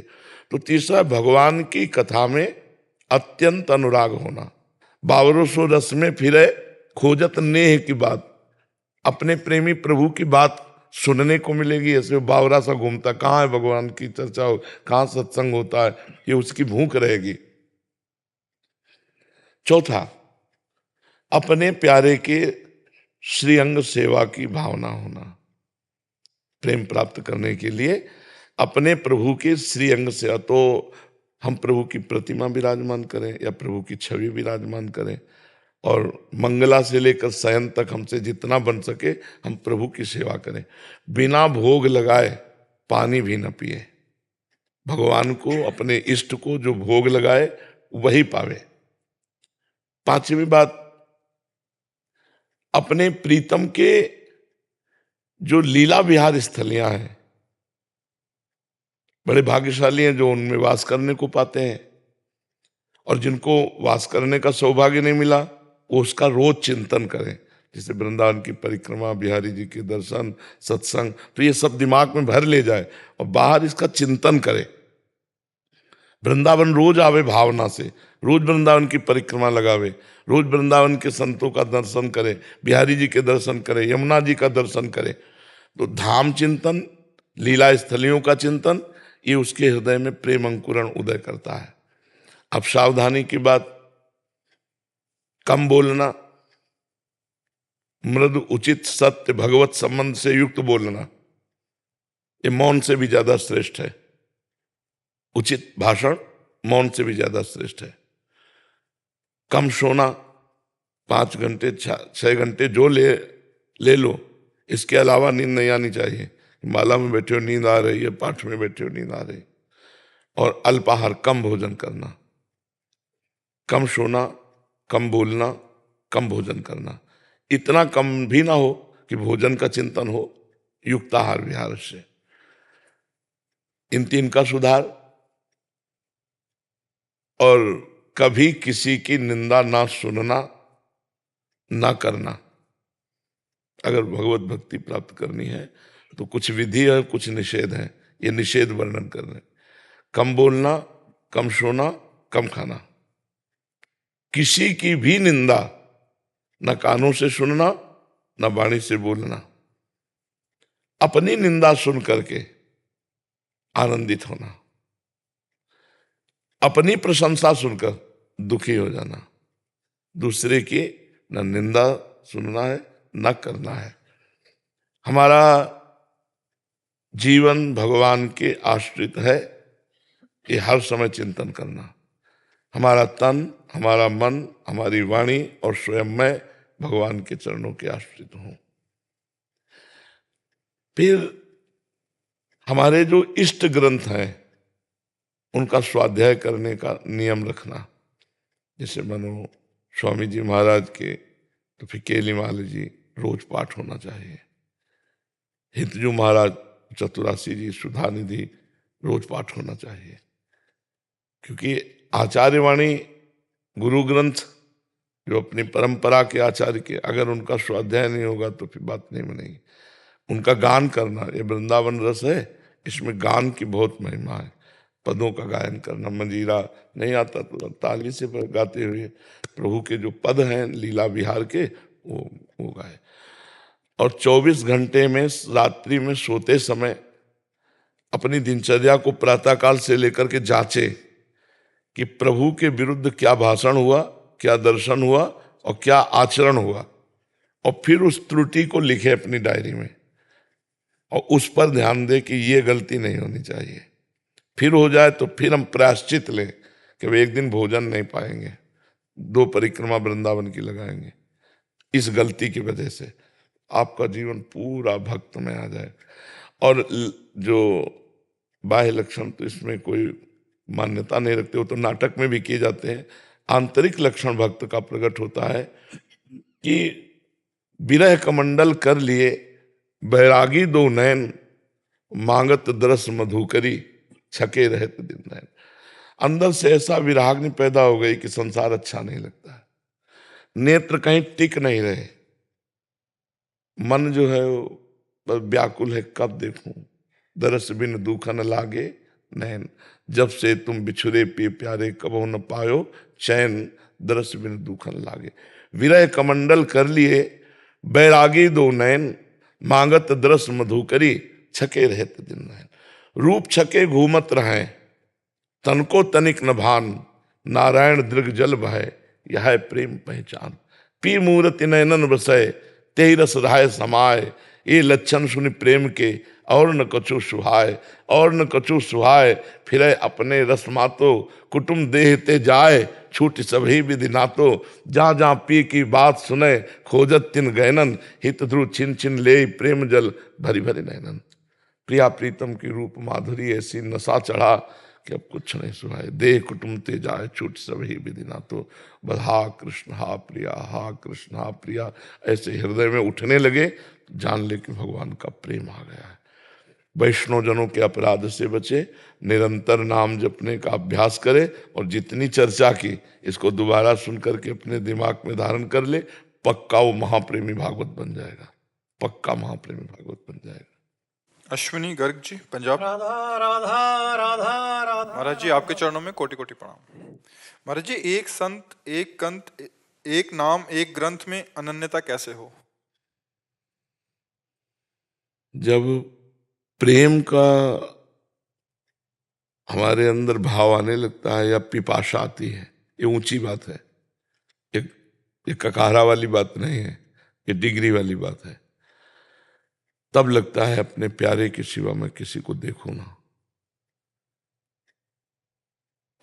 तो तीसरा, भगवान की कथा में अत्यंत अनुराग होना। बावरो सो रस में फिरे खोजत नेह की बात। अपने प्रेमी प्रभु की बात सुनने को मिलेगी, ऐसे वो बावरा सा घूमता, कहाँ है भगवान की चर्चा हो, कहाँ सत्संग होता है, ये उसकी भूख रहेगी। चौथा, अपने प्यारे के श्रीअंग सेवा की भावना होना। प्रेम प्राप्त करने के लिए अपने प्रभु के श्रीअंग सेवा, तो हम प्रभु की प्रतिमा विराजमान करें या प्रभु की छवि विराजमान करें, और मंगला से लेकर शयन तक हमसे जितना बन सके हम प्रभु की सेवा करें। बिना भोग लगाए पानी भी न पिए। भगवान को, अपने इष्ट को जो भोग लगाए वही पावे। पांचवी बात, अपने प्रीतम के जो लीला विहार स्थलियां हैं, बड़े भाग्यशाली हैं जो उनमें वास करने को पाते हैं, और जिनको वास करने का सौभाग्य नहीं मिला वो उसका रोज चिंतन करें। जैसे वृंदावन की परिक्रमा, बिहारी जी के दर्शन, सत्संग, तो ये सब दिमाग में भर ले जाए और बाहर इसका चिंतन करे। वृंदावन रोज आवे भावना से, रोज वृंदावन की परिक्रमा लगावे, रोज वृंदावन के संतों का दर्शन करे, बिहारी जी के दर्शन करे, यमुना जी का दर्शन करे। तो धाम चिंतन, लीला स्थलियों का चिंतन, ये उसके हृदय में प्रेम अंकुरण उदय करता है। अब सावधानी की बात, कम बोलना, मृदु उचित सत्य भगवत संबंध से युक्त बोलना, ये मौन से भी ज्यादा श्रेष्ठ है। उचित भाषण मौन से भी ज्यादा श्रेष्ठ है। कम सोना, 5 घंटे 6 घंटे जो ले लो, इसके अलावा नींद नहीं आनी चाहिए। माला में बैठे हो नींद आ रही है, पाठ में बैठे हो नींद आ रही। और अल्पाहार, कम भोजन करना, कम सोना, कम बोलना, कम भोजन करना। इतना कम भी ना हो कि भोजन का चिंतन हो, युक्ताहार विहार से। इन 3 का सुधार। और कभी किसी की निंदा ना सुनना, ना करना। अगर भगवत भक्ति प्राप्त करनी है तो कुछ विधि है, कुछ निषेध है। ये निषेध वर्णन कर रहे हैं। कम बोलना, कम सोना, कम खाना। किसी की भी निंदा न कानों से सुनना, न वाणी से बोलना। अपनी निंदा सुन करके आनंदित होना, अपनी प्रशंसा सुनकर दुखी हो जाना। दूसरे की न निंदा सुनना है, न करना है। हमारा जीवन भगवान के आश्रित है, ये हर समय चिंतन करना। हमारा तन, हमारा मन, हमारी वाणी और स्वयं मैं भगवान के चरणों के आश्रित हूं। फिर हमारे जो इष्ट ग्रंथ हैं उनका स्वाध्याय करने का नियम रखना। जैसे मानो स्वामी जी महाराज के, तो फिर केली माली जी रोज पाठ होना चाहिए। हितजू महाराज, चतुरासी जी, सुधानिधि रोज पाठ होना चाहिए। क्योंकि आचार्यवाणी गुरु ग्रंथ जो अपनी परंपरा के आचार्य के, अगर उनका स्वाध्याय नहीं होगा तो फिर बात नहीं बनेगी। उनका गान करना, ये वृंदावन रस है, इसमें गान की बहुत महिमा है। पदों का गायन करना, मंजीरा नहीं आता तो ताली से गाते हुए प्रभु के जो पद हैं लीला विहार के वो गाए। और 24 घंटे में रात्रि में सोते समय अपनी दिनचर्या को प्रातःकाल से लेकर के जांचे कि प्रभु के विरुद्ध क्या भाषण हुआ, क्या दर्शन हुआ और क्या आचरण हुआ, और फिर उस त्रुटि को लिखे अपनी डायरी में और उस पर ध्यान दे कि ये गलती नहीं होनी चाहिए। फिर हो जाए तो फिर हम प्रायश्चित लें कि वे एक दिन भोजन नहीं पाएंगे, 2 परिक्रमा वृंदावन की लगाएंगे। इस गलती की वजह से आपका जीवन पूरा भक्त में आ जाए। और जो बाह्य लक्षण तो इसमें कोई मान्यता नहीं रखते, हो तो नाटक में भी किए जाते हैं। आंतरिक लक्षण भक्त का प्रकट होता है कि विरह कमंडल कर लिए बैरागी 2 नैन, मांगत दरस मधुकरी छके रहते दिन नैन। अंदर से ऐसा विराग्नि पैदा हो गई कि संसार अच्छा नहीं लगता है, नेत्र कहीं टिक नहीं रहे, मन जो है वो व्याकुल है, कब देखूं दरस बिन दुख न लागे नैन, जब से तुम बिछुरे पिए प्यारे कबहु न पायो चैन, दरस बिन दुख न लागे। विरह कमंडल कर लिए बैरागी 2 नैन, मांगत दरस मधुकरी छके रहते दिन नैन। रूप छके घूमत रहें तनको तनिक न भान, नारायण दृग जल बहे यह है प्रेम पहचान। पी मूरति नैनन बसय तेहि रस रहाय समाय, ये लक्षण सुनि प्रेम के और न कछु सुहाय, और न कछु सुहाय फिरे अपने रस मातो, कुटुम देह ते जाय छूट सभी विधि नातो, जहाँ जहाँ पी की बात सुने खोजत तिन गैनन, हित ध्रुव छिन छिन ले प्रेम जल भरी भरी नैनन। प्रिया प्रीतम की रूप माधुरी ऐसी नशा चढ़ा कि अब कुछ नहीं सुहाय, देह कुटुम ते जाए छूट सभी विधि नातो, बस हा कृष्ण हा प्रिया, हा कृष्ण हा प्रिया ऐसे हृदय में उठने लगे, जान ले कि भगवान का प्रेम आ गया है। वैष्णव जनों के अपराध से बचे, निरंतर नाम जपने का अभ्यास करे, और जितनी चर्चा की इसको दोबारा सुन करके अपने दिमाग में धारण कर ले, पक्का वो महाप्रेमी भागवत बन जाएगा, पक्का महाप्रेमी भागवत बन जाएगा। अश्विनी गर्ग जी, पंजाब। राधा राधा राधा राधा। महाराज जी आपके चरणों में कोटि कोटि प्रणाम। महाराज जी, एक संत एक कंत एक नाम एक ग्रंथ में अनन्यता कैसे हो? जब प्रेम का हमारे अंदर भाव आने लगता है या पिपाशा आती है, ये ऊंची बात है, ये ककारा वाली बात नहीं है, ये डिग्री वाली बात है। तब लगता है अपने प्यारे के सिवा मैं किसी को देखूं ना।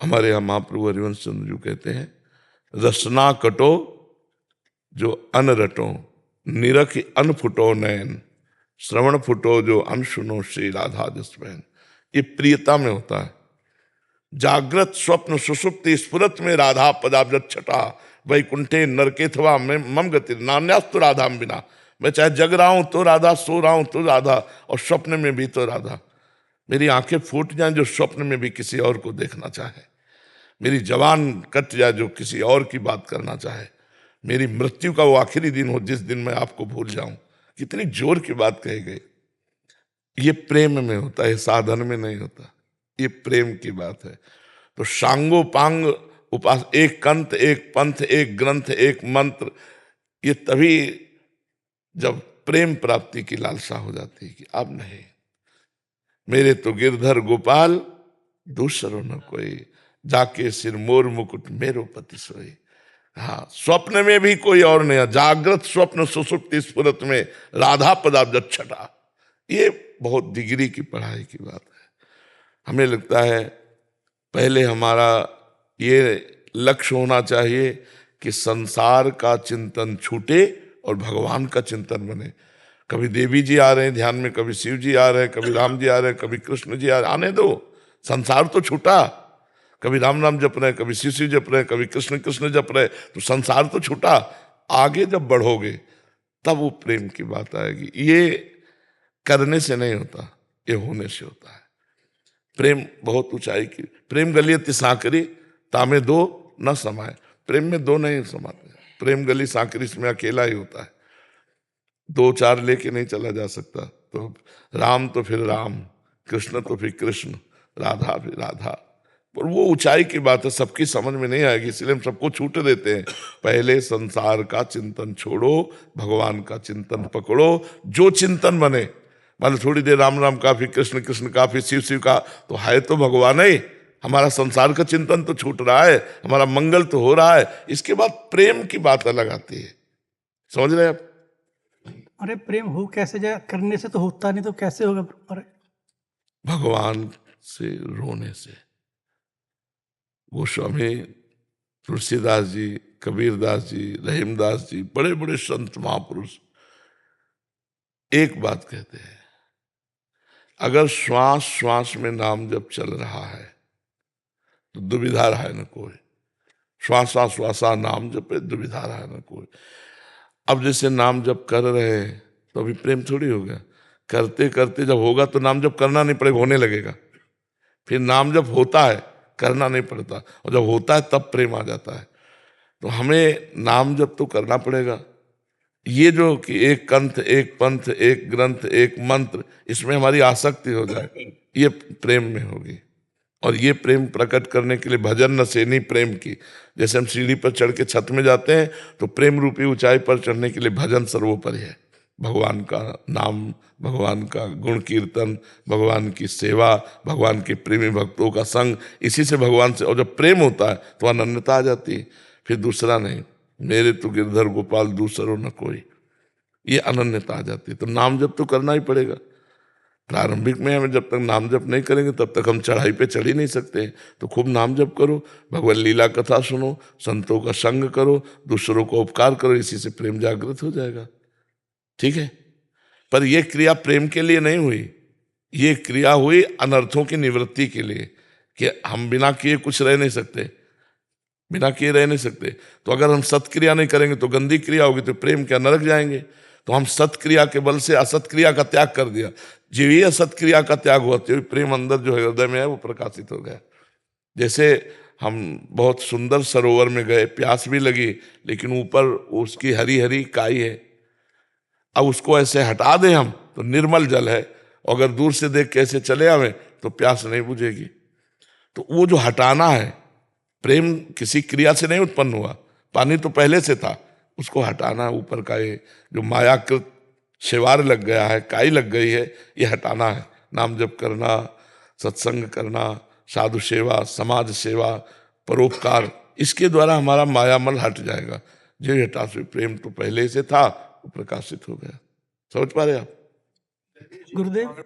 हमारे यहाँ महाप्रभु हरिवंश चंद्र जी कहते हैं, रसना कटो जो अन रटो, निरख अन फुटो नयन, श्रवण फुटो जो अन सुनो श्री राधा जस बहन। ये प्रियता में होता है। जागृत स्वप्न सुषुप्ति स्फुरत में राधा पदाब्जत छटा, वैकुंठे नरकेथवा में मम गति नान्यास्तु राधा बिना। मैं चाहे जग रहा हूं तो राधा, सो रहा हूं तो राधा, और स्वप्न में भी तो राधा। मेरी आंखें फूट जाएं जो स्वप्न में भी किसी और को देखना चाहे, मेरी जवान कट जाए जो किसी और की बात करना चाहे, मेरी मृत्यु का वो आखिरी दिन हो जिस दिन मैं आपको भूल जाऊं। कितनी जोर की बात कही गई। ये प्रेम में होता है, साधन में नहीं होता, ये प्रेम की बात है। तो सांगो पांग उपास, एक कंत एक पंथ एक ग्रंथ एक मंत्र, ये तभी जब प्रेम प्राप्ति की लालसा हो जाती है कि अब नहीं, मेरे तो गिरधर गोपाल दूसरो न कोई, जाके सिर मोर मुकुट मेरो पति सोई। हाँ, स्वप्न में भी कोई और नहीं, जागृत स्वप्न सुसुप्ति स्फुरत में राधा पदाब्ज छटा। ये बहुत डिग्री की पढ़ाई की बात है। हमें लगता है पहले हमारा ये लक्ष्य होना चाहिए कि संसार का चिंतन छूटे और भगवान का चिंतन बने। कभी देवी जी आ रहे हैं ध्यान में, कभी शिव जी आ रहे हैं, कभी राम जी आ रहे हैं, कभी कृष्ण जी आ रहे हैं, आने दो, संसार तो छूटा। कभी राम राम जप रहे हैं, कभी शिव शिव जप रहे हैं, कभी कृष्ण कृष्ण जप रहे हैं, तो संसार तो छूटा। आगे जब बढ़ोगे तब वो प्रेम की बात आएगी। ये करने से नहीं होता, ये होने से होता है। प्रेम बहुत ऊंचाई की। प्रेम गलियत सांकरी तामे दो न समाये। प्रेम में दो नहीं समाते। प्रेम गली सांकरी इसमें अकेला ही होता है, दो चार लेके नहीं चला जा सकता। तो राम तो फिर राम, कृष्ण तो फिर कृष्ण, राधा फिर राधा। पर वो ऊंचाई की बात है, सबकी समझ में नहीं आएगी, इसलिए हम सबको छूट देते हैं। पहले संसार का चिंतन छोड़ो, भगवान का चिंतन पकड़ो। जो चिंतन बने, मान थोड़ी देर राम राम काफी, कृष्ण कृष्ण काफी, शिव शिव का, तो है तो भगवान ही। हमारा संसार का चिंतन तो छूट रहा है, हमारा मंगल तो हो रहा है। इसके बाद प्रेम की बात अलग आती है। समझ रहे हैं आप? अरे प्रेम हो कैसे जाए, करने से तो होता नहीं, तो कैसे होगा? अरे भगवान से रोने से। गोस्वामी तुलसीदास जी, कबीरदास जी, रहीमदास जी, बड़े बड़े संत महापुरुष एक बात कहते हैं, अगर श्वास श्वास में नाम जब चल रहा है तो दुविधा रहा है न कोई। श्वासा श्वासा नाम जपे दुविधा रहा है न कोई। अब जैसे नाम जप कर रहे हैं तो अभी प्रेम थोड़ी होगा, करते करते जब होगा तो नाम जप करना नहीं पड़ेगा, होने लगेगा। फिर नाम जप होता है, करना नहीं पड़ता, और जब होता है तब प्रेम आ जाता है। तो हमें नाम जप तो करना पड़ेगा। ये जो कि एक कंठ, एक पंथ, एक ग्रंथ, एक मंत्र, इसमें हमारी आसक्ति हो जाए, ये प्रेम में होगी। और ये प्रेम प्रकट करने के लिए भजन नसेनी प्रेम की। जैसे हम सीढ़ी पर चढ़ के छत में जाते हैं तो प्रेम रूपी ऊंचाई पर चढ़ने के लिए भजन सर्वोपरि है। भगवान का नाम, भगवान का गुण कीर्तन, भगवान की सेवा, भगवान के प्रेमी भक्तों का संग, इसी से भगवान से। और जब प्रेम होता है तो अनन्यता आ जाती है, फिर दूसरा नहीं, मेरे तो गिरधर गोपाल दूसरो न कोई, ये अनन्यता आ जाती है। तो नाम जप तो करना ही पड़ेगा। प्रारंभिक में हमें जब तक नाम जप नहीं करेंगे तब तक हम चढ़ाई पे चढ़ ही नहीं सकते। तो खूब नाम जप करो, भगवत लीला कथा सुनो, संतों का संग करो, दूसरों को उपकार करो, इसी से प्रेम जागृत हो जाएगा। ठीक है, पर यह क्रिया प्रेम के लिए नहीं हुई, ये क्रिया हुई अनर्थों की निवृत्ति के लिए, कि हम बिना किए कुछ रह नहीं सकते, बिना किए रह नहीं सकते। तो अगर हम सत्क्रिया नहीं करेंगे तो गंदी क्रिया होगी, तो प्रेम क्या नरक जाएंगे। तो हम सत्क्रिया के बल से असत्क्रिया का त्याग कर दिया। जो ये असत्क्रिया का त्याग हुआ तो प्रेम अंदर जो है हृदय में है वो प्रकाशित हो गया। जैसे हम बहुत सुंदर सरोवर में गए, प्यास भी लगी, लेकिन ऊपर उसकी हरी हरी काई है। अब उसको ऐसे हटा दें हम तो निर्मल जल है, अगर दूर से देख के ऐसे चले आवे तो प्यास नहीं बुझेगी। तो वो जो हटाना है, प्रेम किसी क्रिया से नहीं उत्पन्न हुआ, पानी तो पहले से था, उसको हटाना, ऊपर का ये जो मायाकृत शेवार लग गया है, काई लग गई है, ये हटाना है। नाम जप करना, सत्संग करना, साधु सेवा, समाज सेवा, परोपकार, इसके द्वारा हमारा मायामल हट जाएगा। जो हटा से प्रेम तो पहले से था, वो प्रकाशित हो गया। समझ पा रहे आप? गुरुदेव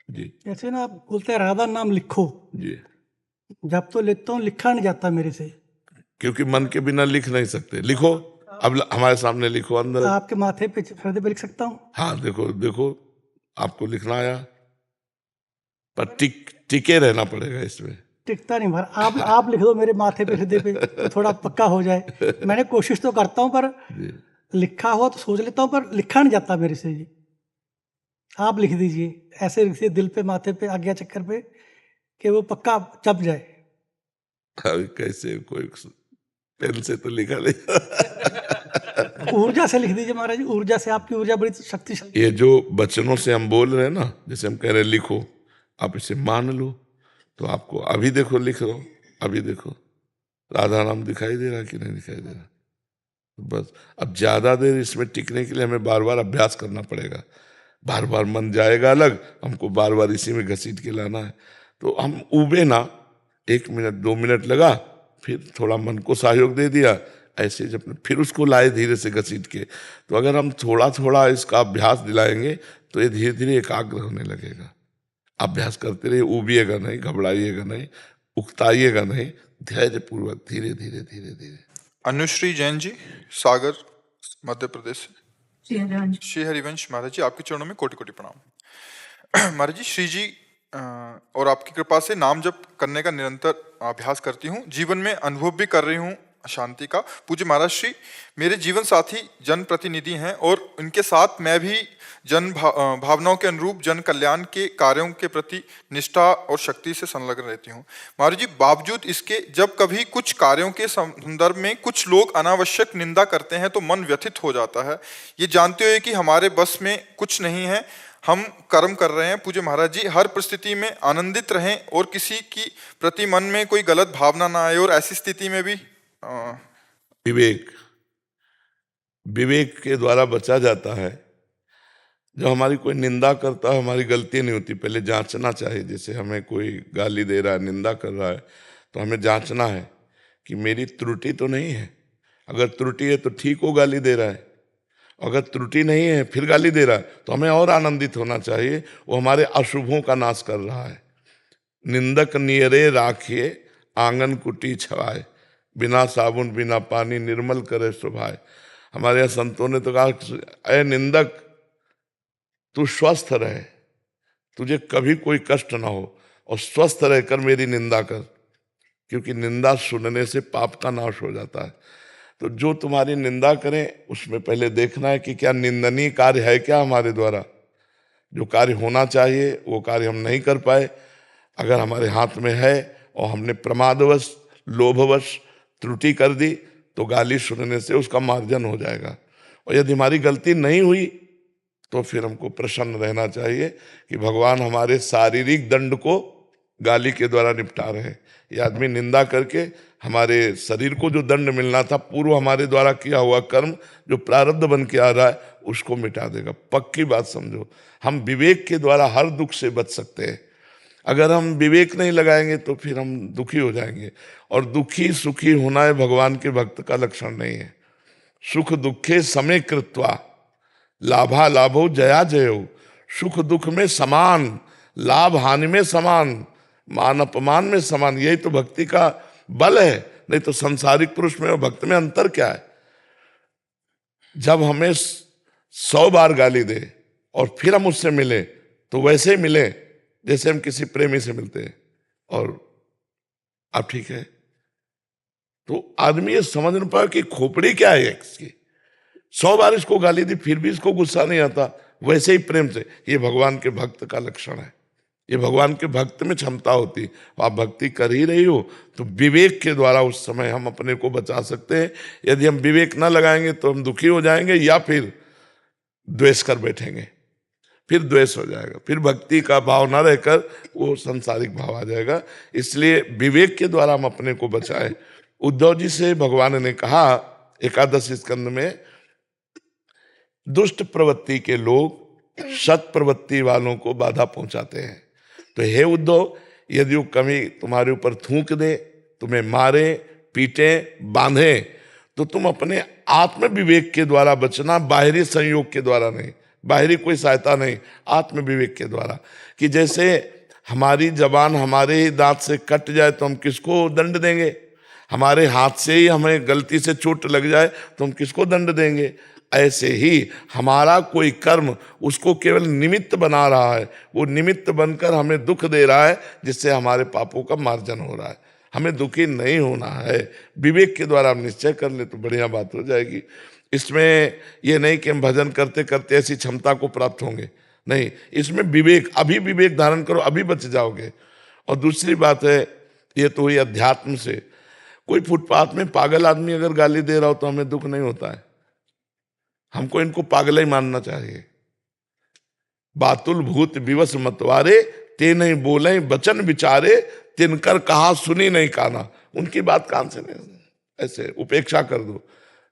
जी जैसे ना आप बोलते हैं राधा नाम लिखो, जी। जब तो लिखता हूँ लिखा नहीं जाता मेरे से। क्योंकि मन के बिना लिख नहीं सकते। लिखो, अब हमारे सामने लिखो अंदर। आपके माथे पे हृदय पे लिख सकता हूँ? हाँ देखो देखो, आपको लिखना आया, पर टिके रहना पड़ेगा इसमें। टिकता नहीं भर। आप लिख दो मेरे माथे पे हृदय पे, तो थोड़ा पक्का हो जाए। मैंने कोशिश तो करता हूँ, पर लिखा हुआ तो सोच लेता हूँ, पर लिखा नहीं जाता मेरे से जी। आप लिख दीजिए, ऐसे लिखिए दिल पे, माथे पे, आज्ञा चक्कर पे, कि वो पक्का चप जाए। अभी कैसे, कोई पेन से तो लिखा नहीं। ऊर्जा से लिख दीजिए महाराज जी, ऊर्जा से। आपकी ऊर्जा बड़ी शक्तिशाली। ये जो वचनों से हम बोल रहे हैं ना, जैसे हम कह रहे हैं लिखो, आप इसे मान लो, तो आपको अभी देखो लिख रहा हूं, अभी देखो राधा नाम दिखाई दे रहा कि नहीं दिखाई दे रहा। बस अब ज्यादा देर इसमें टिकने के लिए हमें बार बार अभ्यास करना पड़ेगा। बार बार मन जाएगा अलग, हमको बार बार इसी में घसीट के लाना है। तो हम उबे ना, 1 मिनट 2 मिनट लगा, फिर थोड़ा मन को सहयोग दे दिया, ऐसे जब फिर उसको लाए धीरे से घसीट के। तो अगर हम थोड़ा थोड़ा इसका अभ्यास दिलाएंगे तो ये धीरे धीरे एकाग्र होने लगेगा। अभ्यास करते रहिए, उबिएगा नहीं, घबराइएगा नहीं, उकताइएगा नहीं, धैर्य पूर्वक धीरे धीरे धीरे धीरे। अनुश्री जैन जी, सागर, मध्य प्रदेश से। श्री हरिवंश महाराज जी, आपके चरणों में कोटि कोटि प्रणाम। महाराज जी, श्री जी और आपकी कृपा से नाम जप करने का निरंतर अभ्यास करती हूँ, जीवन में अनुभव भी कर रही हूँ। शांति का। पूज्य महाराज श्री, मेरे जीवन साथी जनप्रतिनिधि हैं और इनके साथ मैं भी भावनाओं के अनुरूप जन कल्याण के कार्यों के प्रति निष्ठा और शक्ति से संलग्न रहती हूँ। महाराज जी, बावजूद इसके जब कभी कुछ कार्यों के संदर्भ में कुछ लोग अनावश्यक निंदा करते हैं तो मन व्यथित हो जाता है। ये जानते हुए कि हमारे बस में कुछ नहीं है, हम कर्म कर रहे हैं। पूज्य महाराज जी, हर परिस्थिति में आनंदित रहें और किसी की प्रति मन में कोई गलत भावना ना आए, और ऐसी स्थिति में भी विवेक के द्वारा बचा जाता है। जब हमारी कोई निंदा करता है, हमारी गलती नहीं होती, पहले जांचना चाहिए। जैसे हमें कोई गाली दे रहा है, निंदा कर रहा है, तो हमें जांचना है कि मेरी त्रुटि तो नहीं है। अगर त्रुटि है तो ठीक हो, गाली दे रहा है। अगर त्रुटि नहीं है फिर गाली दे रहा है, तो हमें और आनंदित होना चाहिए, वो हमारे अशुभों का नाश कर रहा है। निंदक नियरे राखिए आंगन कुटी छवाए, बिना साबुन बिना पानी निर्मल करे सुभाए। हमारे यहाँ संतों ने तो कहा, अरे निंदक तू स्वस्थ रहे, तुझे कभी कोई कष्ट ना हो, और स्वस्थ रहकर मेरी निंदा कर, क्योंकि निंदा सुनने से पाप का नाश हो जाता है। तो जो तुम्हारी निंदा करें उसमें पहले देखना है कि क्या निंदनीय कार्य है क्या हमारे द्वारा। जो कार्य होना चाहिए वो कार्य हम नहीं कर पाए, अगर हमारे हाथ में है और हमने प्रमादवश लोभवश त्रुटि कर दी, तो गाली सुनने से उसका मार्जन हो जाएगा। और यदि हमारी गलती नहीं हुई तो फिर हमको प्रसन्न रहना चाहिए कि भगवान हमारे शारीरिक दंड को गाली के द्वारा निपटा रहे हैं। ये आदमी निंदा करके हमारे शरीर को जो दंड मिलना था, पूर्व हमारे द्वारा किया हुआ कर्म जो प्रारब्ध बन के आ रहा है, उसको मिटा देगा। पक्की बात समझो, हम विवेक के द्वारा हर दुख से बच सकते हैं। अगर हम विवेक नहीं लगाएंगे तो फिर हम दुखी हो जाएंगे, और दुखी सुखी होना है भगवान के भक्त का लक्षण नहीं है। सुख दुखे समय कृत्वा लाभा लाभो जया जयो, सुख दुख में समान, लाभ हानि में समान, मान अपमान में समान। यही तो भक्ति का बल है, नहीं तो संसारिक पुरुष में और भक्त में अंतर क्या है। जब हमें 100 बार गाली दे और फिर हम उससे मिले, तो वैसे ही मिले जैसे हम किसी प्रेमी से मिलते हैं, और आप ठीक है। तो आदमी ये समझ नहीं पाया कि खोपड़ी क्या है इसकी। 100 बार इसको गाली दी फिर भी इसको गुस्सा नहीं आता, वैसे ही प्रेम से। ये भगवान के भक्त का लक्षण है, ये भगवान के भक्त में क्षमता होती। आप भक्ति कर ही रही हो तो विवेक के द्वारा उस समय हम अपने को बचा सकते हैं। यदि हम विवेक न लगाएंगे तो हम दुखी हो जाएंगे, या फिर द्वेष कर बैठेंगे, फिर द्वेष हो जाएगा, फिर भक्ति का भाव ना रहकर वो सांसारिक भाव आ जाएगा। इसलिए विवेक के द्वारा हम अपने को बचाएं। उद्धव जी से भगवान ने कहा एकादश स्कंद में, दुष्ट प्रवृत्ति के लोग सत प्रवृत्ति वालों को बाधा पहुंचाते हैं। तो हे उद्धव, यदि वो कभी तुम्हारे ऊपर थूक दे, तुम्हें मारे पीटे बांधे, तो तुम अपने आत्म विवेक के द्वारा बचना, बाहरी संयोग के द्वारा नहीं, बाहरी कोई सहायता नहीं, आत्म विवेक के द्वारा। कि जैसे हमारी जबान हमारे ही दांत से कट जाए तो हम किसको दंड देंगे, हमारे हाथ से ही हमें गलती से चोट लग जाए तो हम किसको दंड देंगे। ऐसे ही हमारा कोई कर्म उसको केवल निमित्त बना रहा है, वो निमित्त बनकर हमें दुख दे रहा है, जिससे हमारे पापों का मार्जन हो रहा है। हमें दुखी नहीं होना है, विवेक के द्वारा हम निश्चय कर ले तो बढ़िया बात हो जाएगी। इसमें ये नहीं कि हम भजन करते करते ऐसी क्षमता को प्राप्त होंगे, नहीं, इसमें विवेक, अभी विवेक धारण करो, अभी बच जाओगे। और दूसरी बात है, ये तो हुई अध्यात्म से। कोई फुटपाथ में पागल आदमी अगर गाली दे रहा हो तो हमें दुख नहीं होता है, हमको इनको पागल ही मानना चाहिए। बातुल भूत विवश मतवारे, ते नहीं बोले वचन विचारे, तिनकर कहा सुनी नहीं काना। उनकी बात कान से नहीं, ऐसे उपेक्षा कर दो।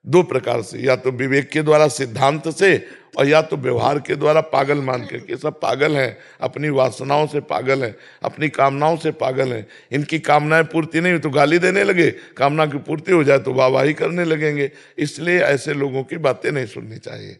2 प्रकार से, या तो विवेक के द्वारा सिद्धांत से, और या तो व्यवहार के द्वारा पागल मान के कि सब पागल हैं, अपनी वासनाओं से पागल हैं, अपनी कामनाओं से पागल हैं। इनकी कामनाएं पूर्ति नहीं हुई तो गाली देने लगे, कामना की पूर्ति हो जाए तो वाहवाही करने लगेंगे। इसलिए ऐसे लोगों की बातें नहीं सुननी चाहिए।